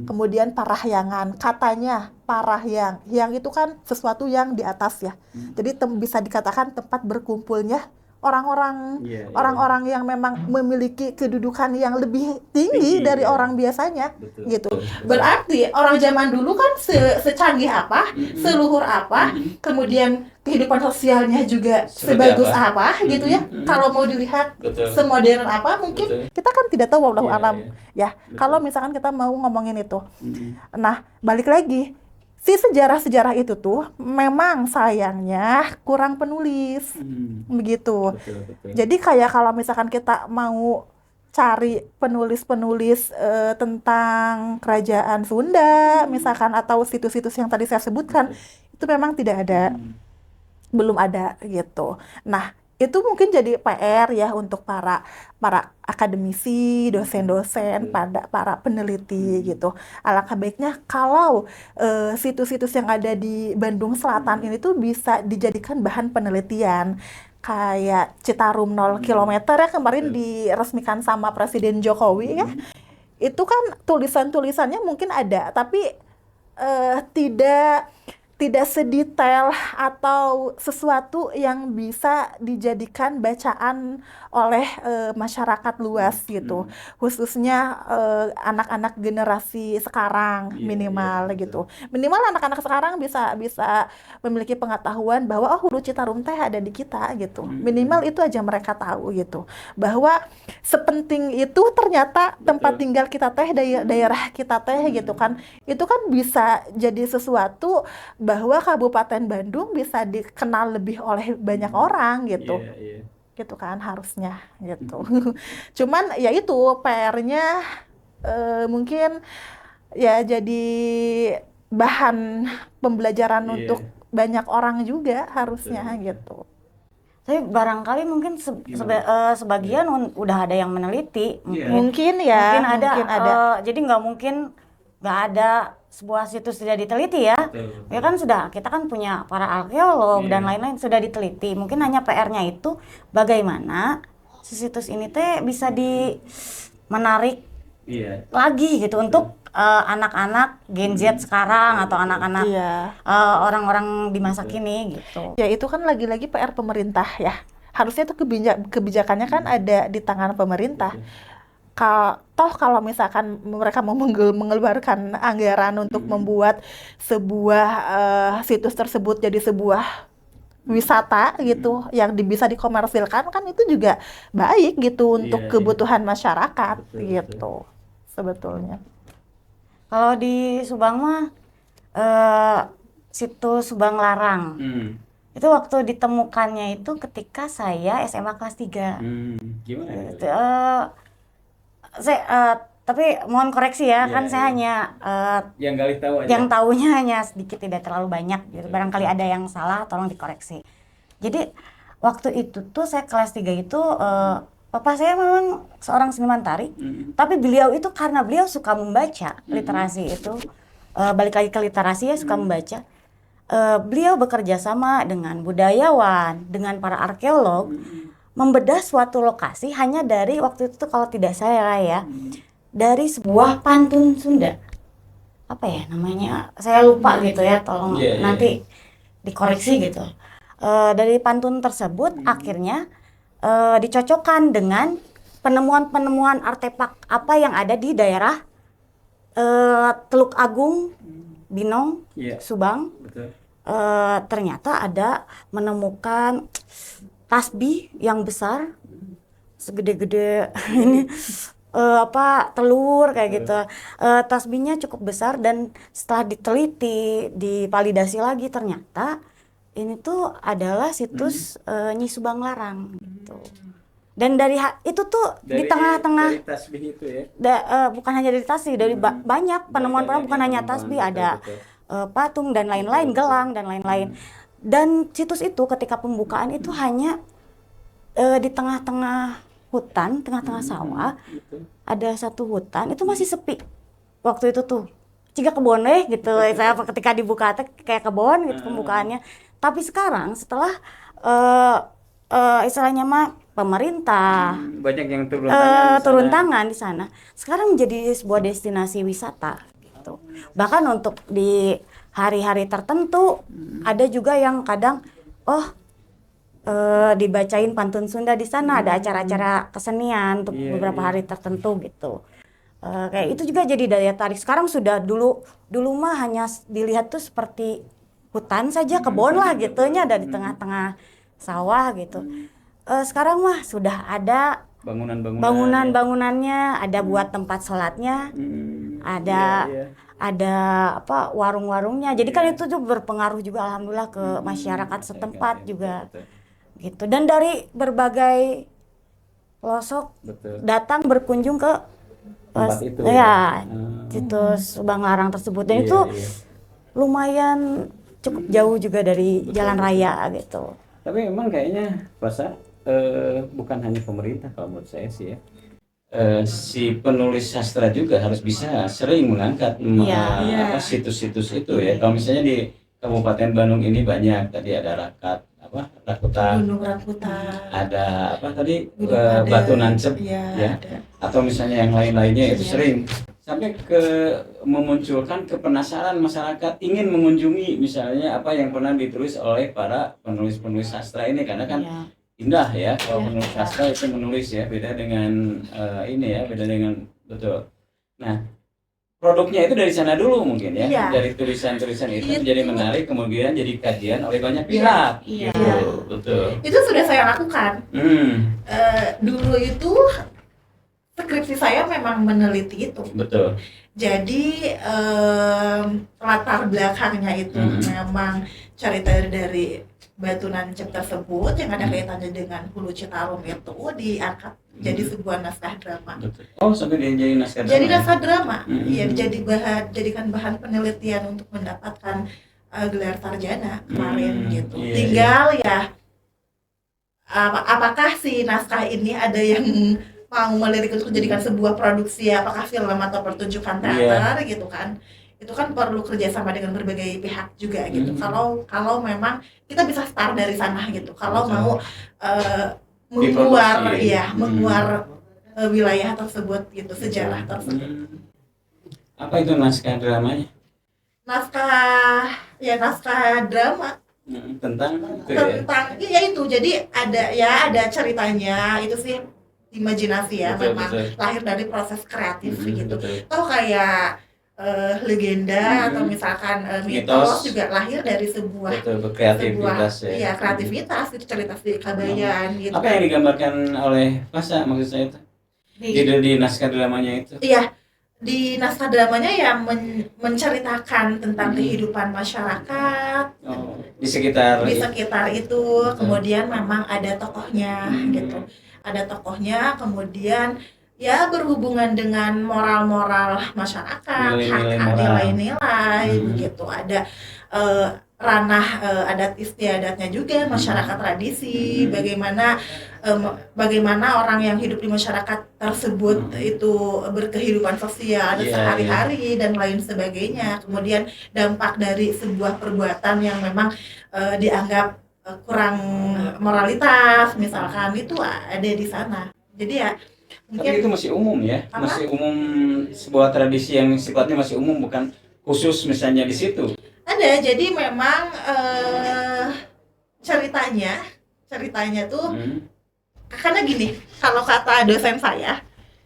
Kemudian Parahyangan, katanya Parahyang. Hyang itu kan sesuatu yang di atas ya. Jadi bisa dikatakan tempat berkumpulnya orang-orang Iya, iya. orang-orang yang memang memiliki kedudukan yang lebih tinggi Tinggi, dari ya. orang biasanya Betul. gitu. Berarti orang zaman dulu kan secanggih apa, seluhur apa, kemudian kehidupan sosialnya juga Seperti sebagus apa? apa gitu ya. Kalau mau dilihat Betul. semodern apa mungkin Betul. kita kan tidak tahu wallahu Iya, alam iya. ya. Kalau misalkan kita mau ngomongin itu. Mm-mm. Nah, balik lagi. Si sejarah-sejarah itu tuh memang sayangnya kurang penulis. Begitu. Betul. Jadi kayak kalau misalkan kita mau cari penulis-penulis tentang kerajaan Sunda misalkan atau situs-situs yang tadi saya sebutkan itu memang tidak ada, belum ada gitu. Nah, itu mungkin jadi PR ya untuk para akademisi, dosen-dosen, para peneliti gitu. Alangkah baiknya kalau situs-situs yang ada di Bandung Selatan ini tuh bisa dijadikan bahan penelitian. Kayak Citarum 0 km ya kemarin diresmikan sama Presiden Jokowi ya. Itu kan tulisan-tulisannya mungkin ada, tapi tidak sedetail atau sesuatu yang bisa dijadikan bacaan oleh masyarakat luas gitu, khususnya anak-anak generasi sekarang minimal gitu. Minimal anak-anak sekarang bisa memiliki pengetahuan bahwa Hulu Citarum teh ada di kita gitu. Minimal itu aja mereka tahu gitu. Bahwa sepenting itu ternyata tempat tinggal kita teh, daerah kita teh gitu kan. Itu kan bisa jadi sesuatu bahwa Kabupaten Bandung bisa dikenal lebih oleh banyak orang gitu. Iya. Gitu kan harusnya gitu. Cuman ya itu PR-nya mungkin ya jadi bahan pembelajaran untuk banyak orang juga harusnya gitu. Tapi barangkali mungkin sebagian udah ada yang meneliti, Mungkin ya, mungkin ada. mungkin ada. Jadi nggak ada sebuah situs tidak diteliti ya. Betul. Ya kan kita kan punya para arkeolog dan lain-lain sudah diteliti. Mungkin hanya PR-nya itu bagaimana si situs ini teh bisa menarik Iya. lagi gitu untuk anak-anak Gen Z sekarang atau anak-anak Iya. orang-orang di masa kini gitu. Ya itu kan lagi-lagi PR pemerintah ya. Harusnya itu kebijakannya kan ada di tangan pemerintah. Kalau misalkan mereka mau mengeluarkan anggaran untuk membuat sebuah situs tersebut jadi sebuah wisata gitu yang bisa dikomersilkan kan itu juga baik gitu untuk Iya. kebutuhan masyarakat Betul. gitu sebetulnya. Kalau di Subang mah situs Subang Larang. Itu waktu ditemukannya itu ketika saya SMA kelas 3. Gimana? Tapi mohon koreksi ya, Iya, kan saya iya. hanya Yang Galih tahu aja. yang tahunya hanya sedikit, tidak terlalu banyak gitu. Barangkali ada yang salah, tolong dikoreksi. Jadi waktu itu tuh saya kelas 3 itu papa saya memang seorang seniman tari, tapi beliau itu karena beliau suka membaca literasi itu, balik lagi ke literasi ya, suka membaca. Beliau bekerja sama dengan budayawan, dengan para arkeolog, membedah suatu lokasi hanya dari waktu itu tuh kalau tidak salah ya, dari sebuah pantun Sunda. Apa ya namanya? Saya lupa gitu ya, tolong Iya, iya. nanti dikoreksi gitu. Dari pantun tersebut akhirnya dicocokkan dengan penemuan-penemuan artefak apa yang ada di daerah Teluk Agung, Binong, Iya. Subang. Betul. Ternyata ada menemukan tasbih yang besar segede-gede ini telur kayak gitu. Tasbihnya cukup besar dan setelah diteliti, divalidasi lagi ternyata ini tuh adalah situs Nyi Subang Larang gitu. Dan itu tuh di tengah-tengah dari tasbih itu ya. bukan hanya dari tasbih, dari banyak penemuan-penemuan, bukan hanya tasbih, ada patung dan lain-lain, gelang dan lain-lain. Dan situs itu ketika pembukaan itu hanya di tengah-tengah hutan, tengah-tengah sawah, ada satu hutan itu masih sepi waktu itu tuh. Jika kebun gitu, saya ketika dibuka kayak kebun gitu pembukaannya. Tapi sekarang setelah istilahnya mah pemerintah Banyak yang turun tangan di turun sana. tangan di sana. Sekarang menjadi sebuah destinasi wisata gitu. Bahkan untuk di hari-hari tertentu ada juga yang kadang dibacain pantun Sunda di sana, ada acara-acara kesenian untuk Iya, beberapa iya. hari tertentu gitu. Kayak itu juga jadi daya tarik. Sekarang sudah dulu mah hanya dilihat tuh seperti hutan saja, kebun lah gitunya, ada di tengah-tengah sawah gitu. Sekarang mah sudah ada Bangunan-bangunan. bangunan-bangunannya, ada buat tempat sholatnya, ada Iya. ada apa warung-warungnya. Jadi kan itu tuh berpengaruh juga alhamdulillah ke masyarakat setempat juga Betul. gitu. Dan dari berbagai pelosok Betul. datang berkunjung ke Tempat itu ya, Hmm. situs Subang Larang tersebut. Dan Iya, itu iya. lumayan cukup jauh juga dari jalan raya gitu. Tapi memang kayaknya Pasa bukan hanya pemerintah kalau menurut saya sih ya. Si penulis sastra juga harus bisa sering mengangkat Iya. situs-situs itu ya. Kalau misalnya di Kabupaten Bandung ini banyak tadi ada Rakutan, Gunung Rakutan. ada apa tadi Gunung Padang. Batu Nancep Iya, ya. ada. Atau misalnya yang lain-lainnya itu Iya. sering sampai ke memunculkan kepenasaran masyarakat ingin mengunjungi misalnya apa yang pernah ditulis oleh para penulis-penulis sastra ini karena kan Iya. indah ya kalau Iya. penulis sastra itu menulis ya beda dengan ini ya beda dengan betul. Nah produknya itu dari sana dulu mungkin ya Iya. dari tulisan-tulisan itu Itu. menjadi menarik kemudian jadi kajian oleh banyak pihak. Iya. Gitu, betul. Itu sudah saya lakukan. Hmm, Dulu itu skripsi saya memang meneliti itu. betul. Jadi latar belakangnya itu memang cerita dari Batu Nancep tersebut yang ada kaitannya dengan Hulu Citarum itu diangkat jadi sebuah naskah drama. Betul. Oh sampai dia jadi naskah drama. Jadi ya? naskah drama, Hmm. ya jadikan bahan penelitian untuk mendapatkan gelar sarjana kemarin gitu. Iya, Tinggal ya apakah si naskah ini ada yang mau melirik untuk dijadikan sebuah produksi, apakah film atau pertunjukan teater gitu kan? Itu kan perlu kerjasama dengan berbagai pihak juga gitu. Kalau memang kita bisa start dari sana gitu. Kalau Betul. mau mengeluar Diproduksi. mengeluar wilayah tersebut gitu, sejarah tersebut. Apa itu naskah dramanya? Naskah drama Tentang itu ya. tentang ya itu, jadi ada ceritanya, itu sih imajinasi ya, Betul, memang betul. lahir dari proses kreatif gitu. Betul. Atau kayak legenda atau misalkan mitos juga lahir dari sebuah Betul, kreativitas ya. iya, kreativitas itu, cerita di Kabayan gitu. Apa yang digambarkan oleh Pasa maksud saya itu? Di naskah dramanya itu. Iya, di naskah dramanya yang menceritakan tentang kehidupan masyarakat Oh, di sekitar di sekitar itu, kemudian memang ada tokohnya gitu, ada tokohnya, kemudian ya berhubungan dengan moral-moral masyarakat, Nilai-nilai hak moral. nilai-nilai begitu, ada ranah adat istiadatnya juga, masyarakat tradisi, bagaimana orang yang hidup di masyarakat tersebut itu berkehidupan sosial Iya, sehari-hari dan lain sebagainya. Kemudian dampak dari sebuah perbuatan yang memang dianggap kurang moralitas misalkan, itu ada di sana. Jadi ya Tapi mungkin itu masih umum ya, Apa? masih umum, sebuah tradisi yang sifatnya masih umum, bukan khusus misalnya di situ. ada, jadi memang ceritanya tuh karena gini, kalau kata dosen saya,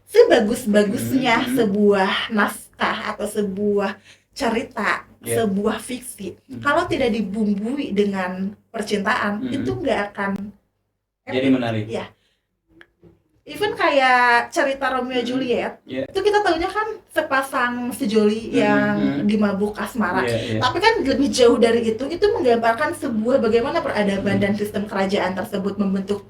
sebagus-bagusnya sebuah naskah atau sebuah cerita, Yeah. sebuah fiksi, kalau tidak dibumbui dengan percintaan, itu nggak akan Jadi menarik. Ya. Even kayak cerita Romeo Juliet, Yeah. itu kita tahunya kan sepasang sejoli yang di mabuk asmara. Iya, iya. Tapi kan lebih jauh dari itu menggambarkan sebuah bagaimana peradaban dan sistem kerajaan tersebut membentuk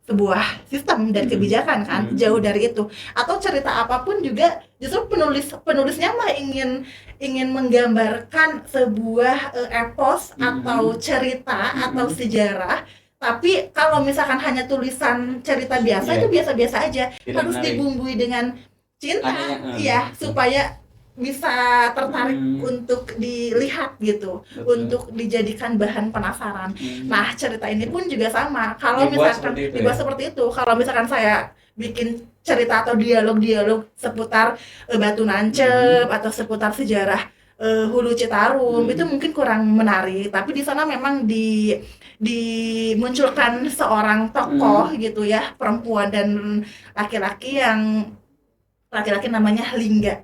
sebuah sistem dan kebijakan kan, jauh dari itu. Atau cerita apapun juga justru penulisnya mah ingin menggambarkan sebuah epos atau cerita atau sejarah. Tapi kalau misalkan hanya tulisan cerita biasa, Iya. itu biasa-biasa aja. Tidak Harus menarik. dibumbui dengan cinta, Adanya, iya, supaya bisa tertarik untuk dilihat gitu, Betul. untuk dijadikan bahan penasaran. Nah, cerita ini pun juga sama. Kalau Dibuat misalkan seperti itu dibuat ya? seperti itu, kalau misalkan saya bikin cerita atau dialog-dialog seputar Batu Nancep atau seputar sejarah Hulu Citarum, itu mungkin kurang menarik. Tapi di sana memang dimunculkan seorang tokoh gitu ya, perempuan dan laki-laki namanya Lingga.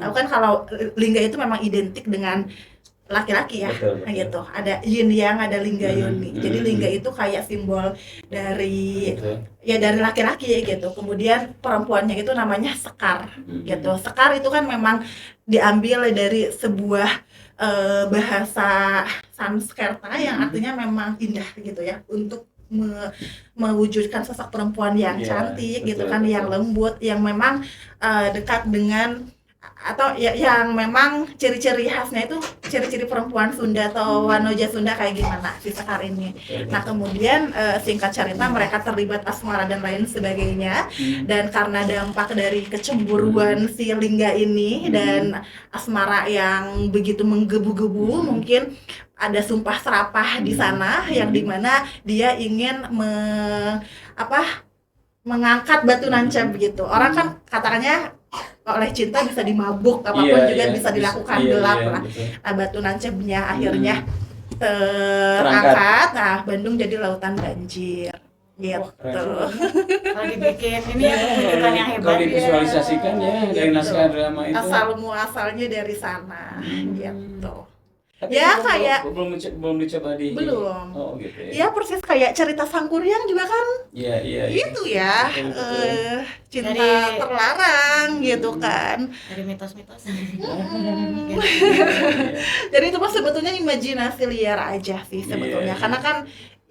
Tahu kan kalau Lingga itu memang identik dengan laki-laki ya, Betul, betul. gitu. Ada yin yang, ada Lingga Yoni. Jadi Hmm. Lingga itu kayak simbol dari Betul. ya dari laki-laki gitu. Kemudian perempuannya itu namanya Sekar gitu. Sekar itu kan memang diambil dari sebuah bahasa Sanskerta yang artinya memang indah gitu ya, untuk mewujudkan sosok perempuan yang Iya, cantik gitu betul, kan, yang betul. lembut, yang memang dekat dengan atau ya, yang memang ciri-ciri khasnya itu ciri-ciri perempuan Sunda atau Wanoja Sunda kayak gimana si Sekar ini. Nah, kemudian singkat cerita mereka terlibat asmara dan lain sebagainya, dan karena dampak dari kecemburuan si Lingga ini dan asmara yang begitu menggebu-gebu, mungkin ada sumpah serapah di sana yang dimana dia ingin mengangkat Batu Nancep begitu. Orang kan katakannya oleh cinta bisa dimabuk, apapun Iya, juga iya, bisa dilakukan iya, kalau iya, lah. betul. Nah, Batu Nancepnya akhirnya Terangkat. terangkat. Nah, Bandung jadi lautan banjir. Gitu. keren. Kalau dibikin ini ya pertunjukan yang hebat. Kalau divisualisasikan ya dari Gitu. naskah drama itu. Asal muasalnya dari sana. Gitu. Tapi Ya, belum, kayak- belum dicoba di. Belum. Oh gitu ya. Ya persis kayak cerita Sangkuriang juga kan Iya, iya. iya. itu ya, Betul, betul. cinta Dari- terlarang gitu kan. Dari mitos-mitos. Jadi itu mah sebetulnya imajinasi liar aja sih sebetulnya, Iya. karena kan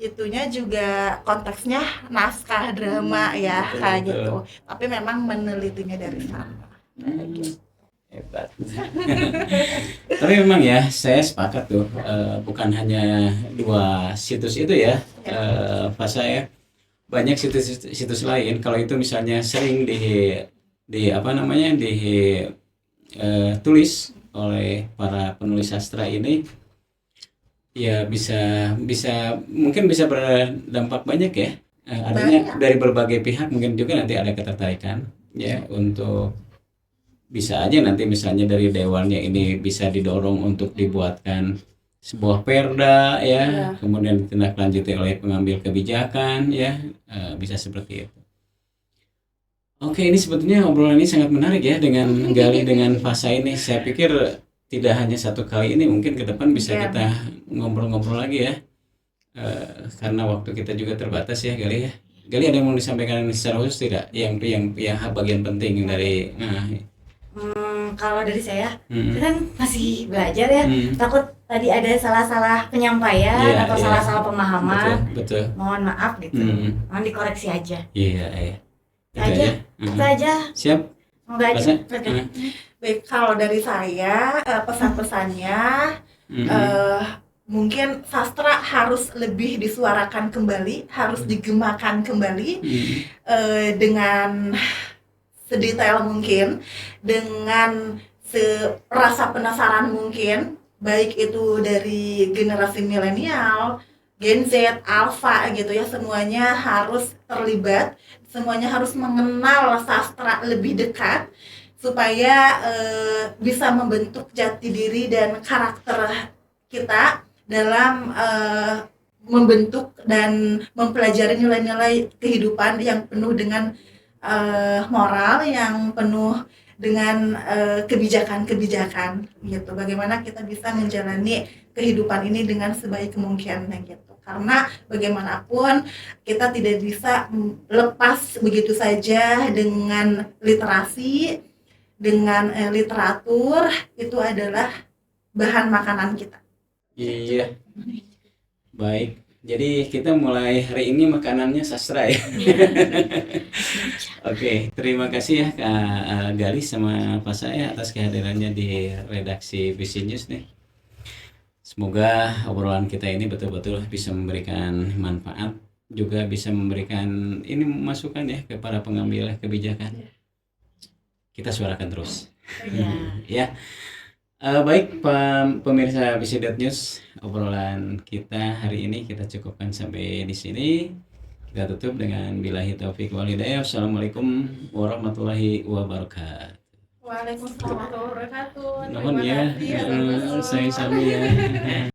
itunya juga konteksnya naskah drama ya, Betul, kayak betul. gitu. Tapi memang menelitinya dari sana. Kayak gitu. Hebat. Tapi memang ya, saya sepakat tuh, bukan hanya 2 situs itu ya, Pak saya. Banyak situs lain. Kalau itu misalnya sering tulis oleh para penulis sastra ini, ya mungkin bisa berdampak banyak ya. Artinya Banyak. dari berbagai pihak mungkin juga nanti ada ketertarikan ya, untuk bisa aja nanti misalnya dari dewannya ini bisa didorong untuk dibuatkan sebuah perda ya, kemudian ditindaklanjuti oleh pengambil kebijakan ya, bisa seperti itu. Oke, ini sebetulnya obrolan ini sangat menarik ya dengan Gali dengan Fasa ini. Saya pikir tidak hanya satu kali ini, mungkin ke depan bisa Iya. kita ngobrol-ngobrol lagi ya, karena waktu kita juga terbatas ya Gali ya. Gali ada yang mau disampaikan secara khusus tidak? Yang bagian penting dari Kalau dari saya, Hmm. kita kan masih belajar ya. Takut tadi ada salah-salah penyampaian Iya, atau iya. salah-salah pemahaman. Betul. Mohon maaf gitu. Mohon dikoreksi aja. Iya, iya. Itu Aja. Hmm. Itu aja. Siap. Semoga aja. Fasa? Baik, kalau dari saya pesan-pesannya mungkin sastra harus lebih disuarakan kembali, harus digemakan kembali dengan sedetail mungkin, dengan serasa penasaran mungkin, baik itu dari generasi milenial, Gen Z, Alpha gitu ya, semuanya harus terlibat, semuanya harus mengenal sastra lebih dekat supaya bisa membentuk jati diri dan karakter kita dalam membentuk dan mempelajari nilai-nilai kehidupan yang penuh dengan moral, yang penuh dengan kebijakan-kebijakan gitu. Bagaimana kita bisa menjalani kehidupan ini dengan sebaik mungkin gitu. Karena bagaimanapun kita tidak bisa lepas begitu saja dengan literasi, dengan literatur, itu adalah bahan makanan kita. Iya. Baik. Jadi kita mulai hari ini makanannya sastra ya. Oke, terima kasih ya Kak Gali sama Pak saya atas kehadirannya di redaksi BC News nih. Semoga obrolan kita ini betul-betul bisa memberikan manfaat, juga bisa memberikan ini masukan ya ke para pengambil kebijakan. Kita suarakan terus. Ya. Baik pemirsa Visidot News, obrolan kita hari ini kita cukupkan sampai di sini. Kita tutup dengan billahi taufik wal hidayah. Assalamualaikum warahmatullahi wabarakatuh. Waalaikumsalam warahmatullahi wabarakatuh. Nuhun Terima ya, kasih atas saya sami ya.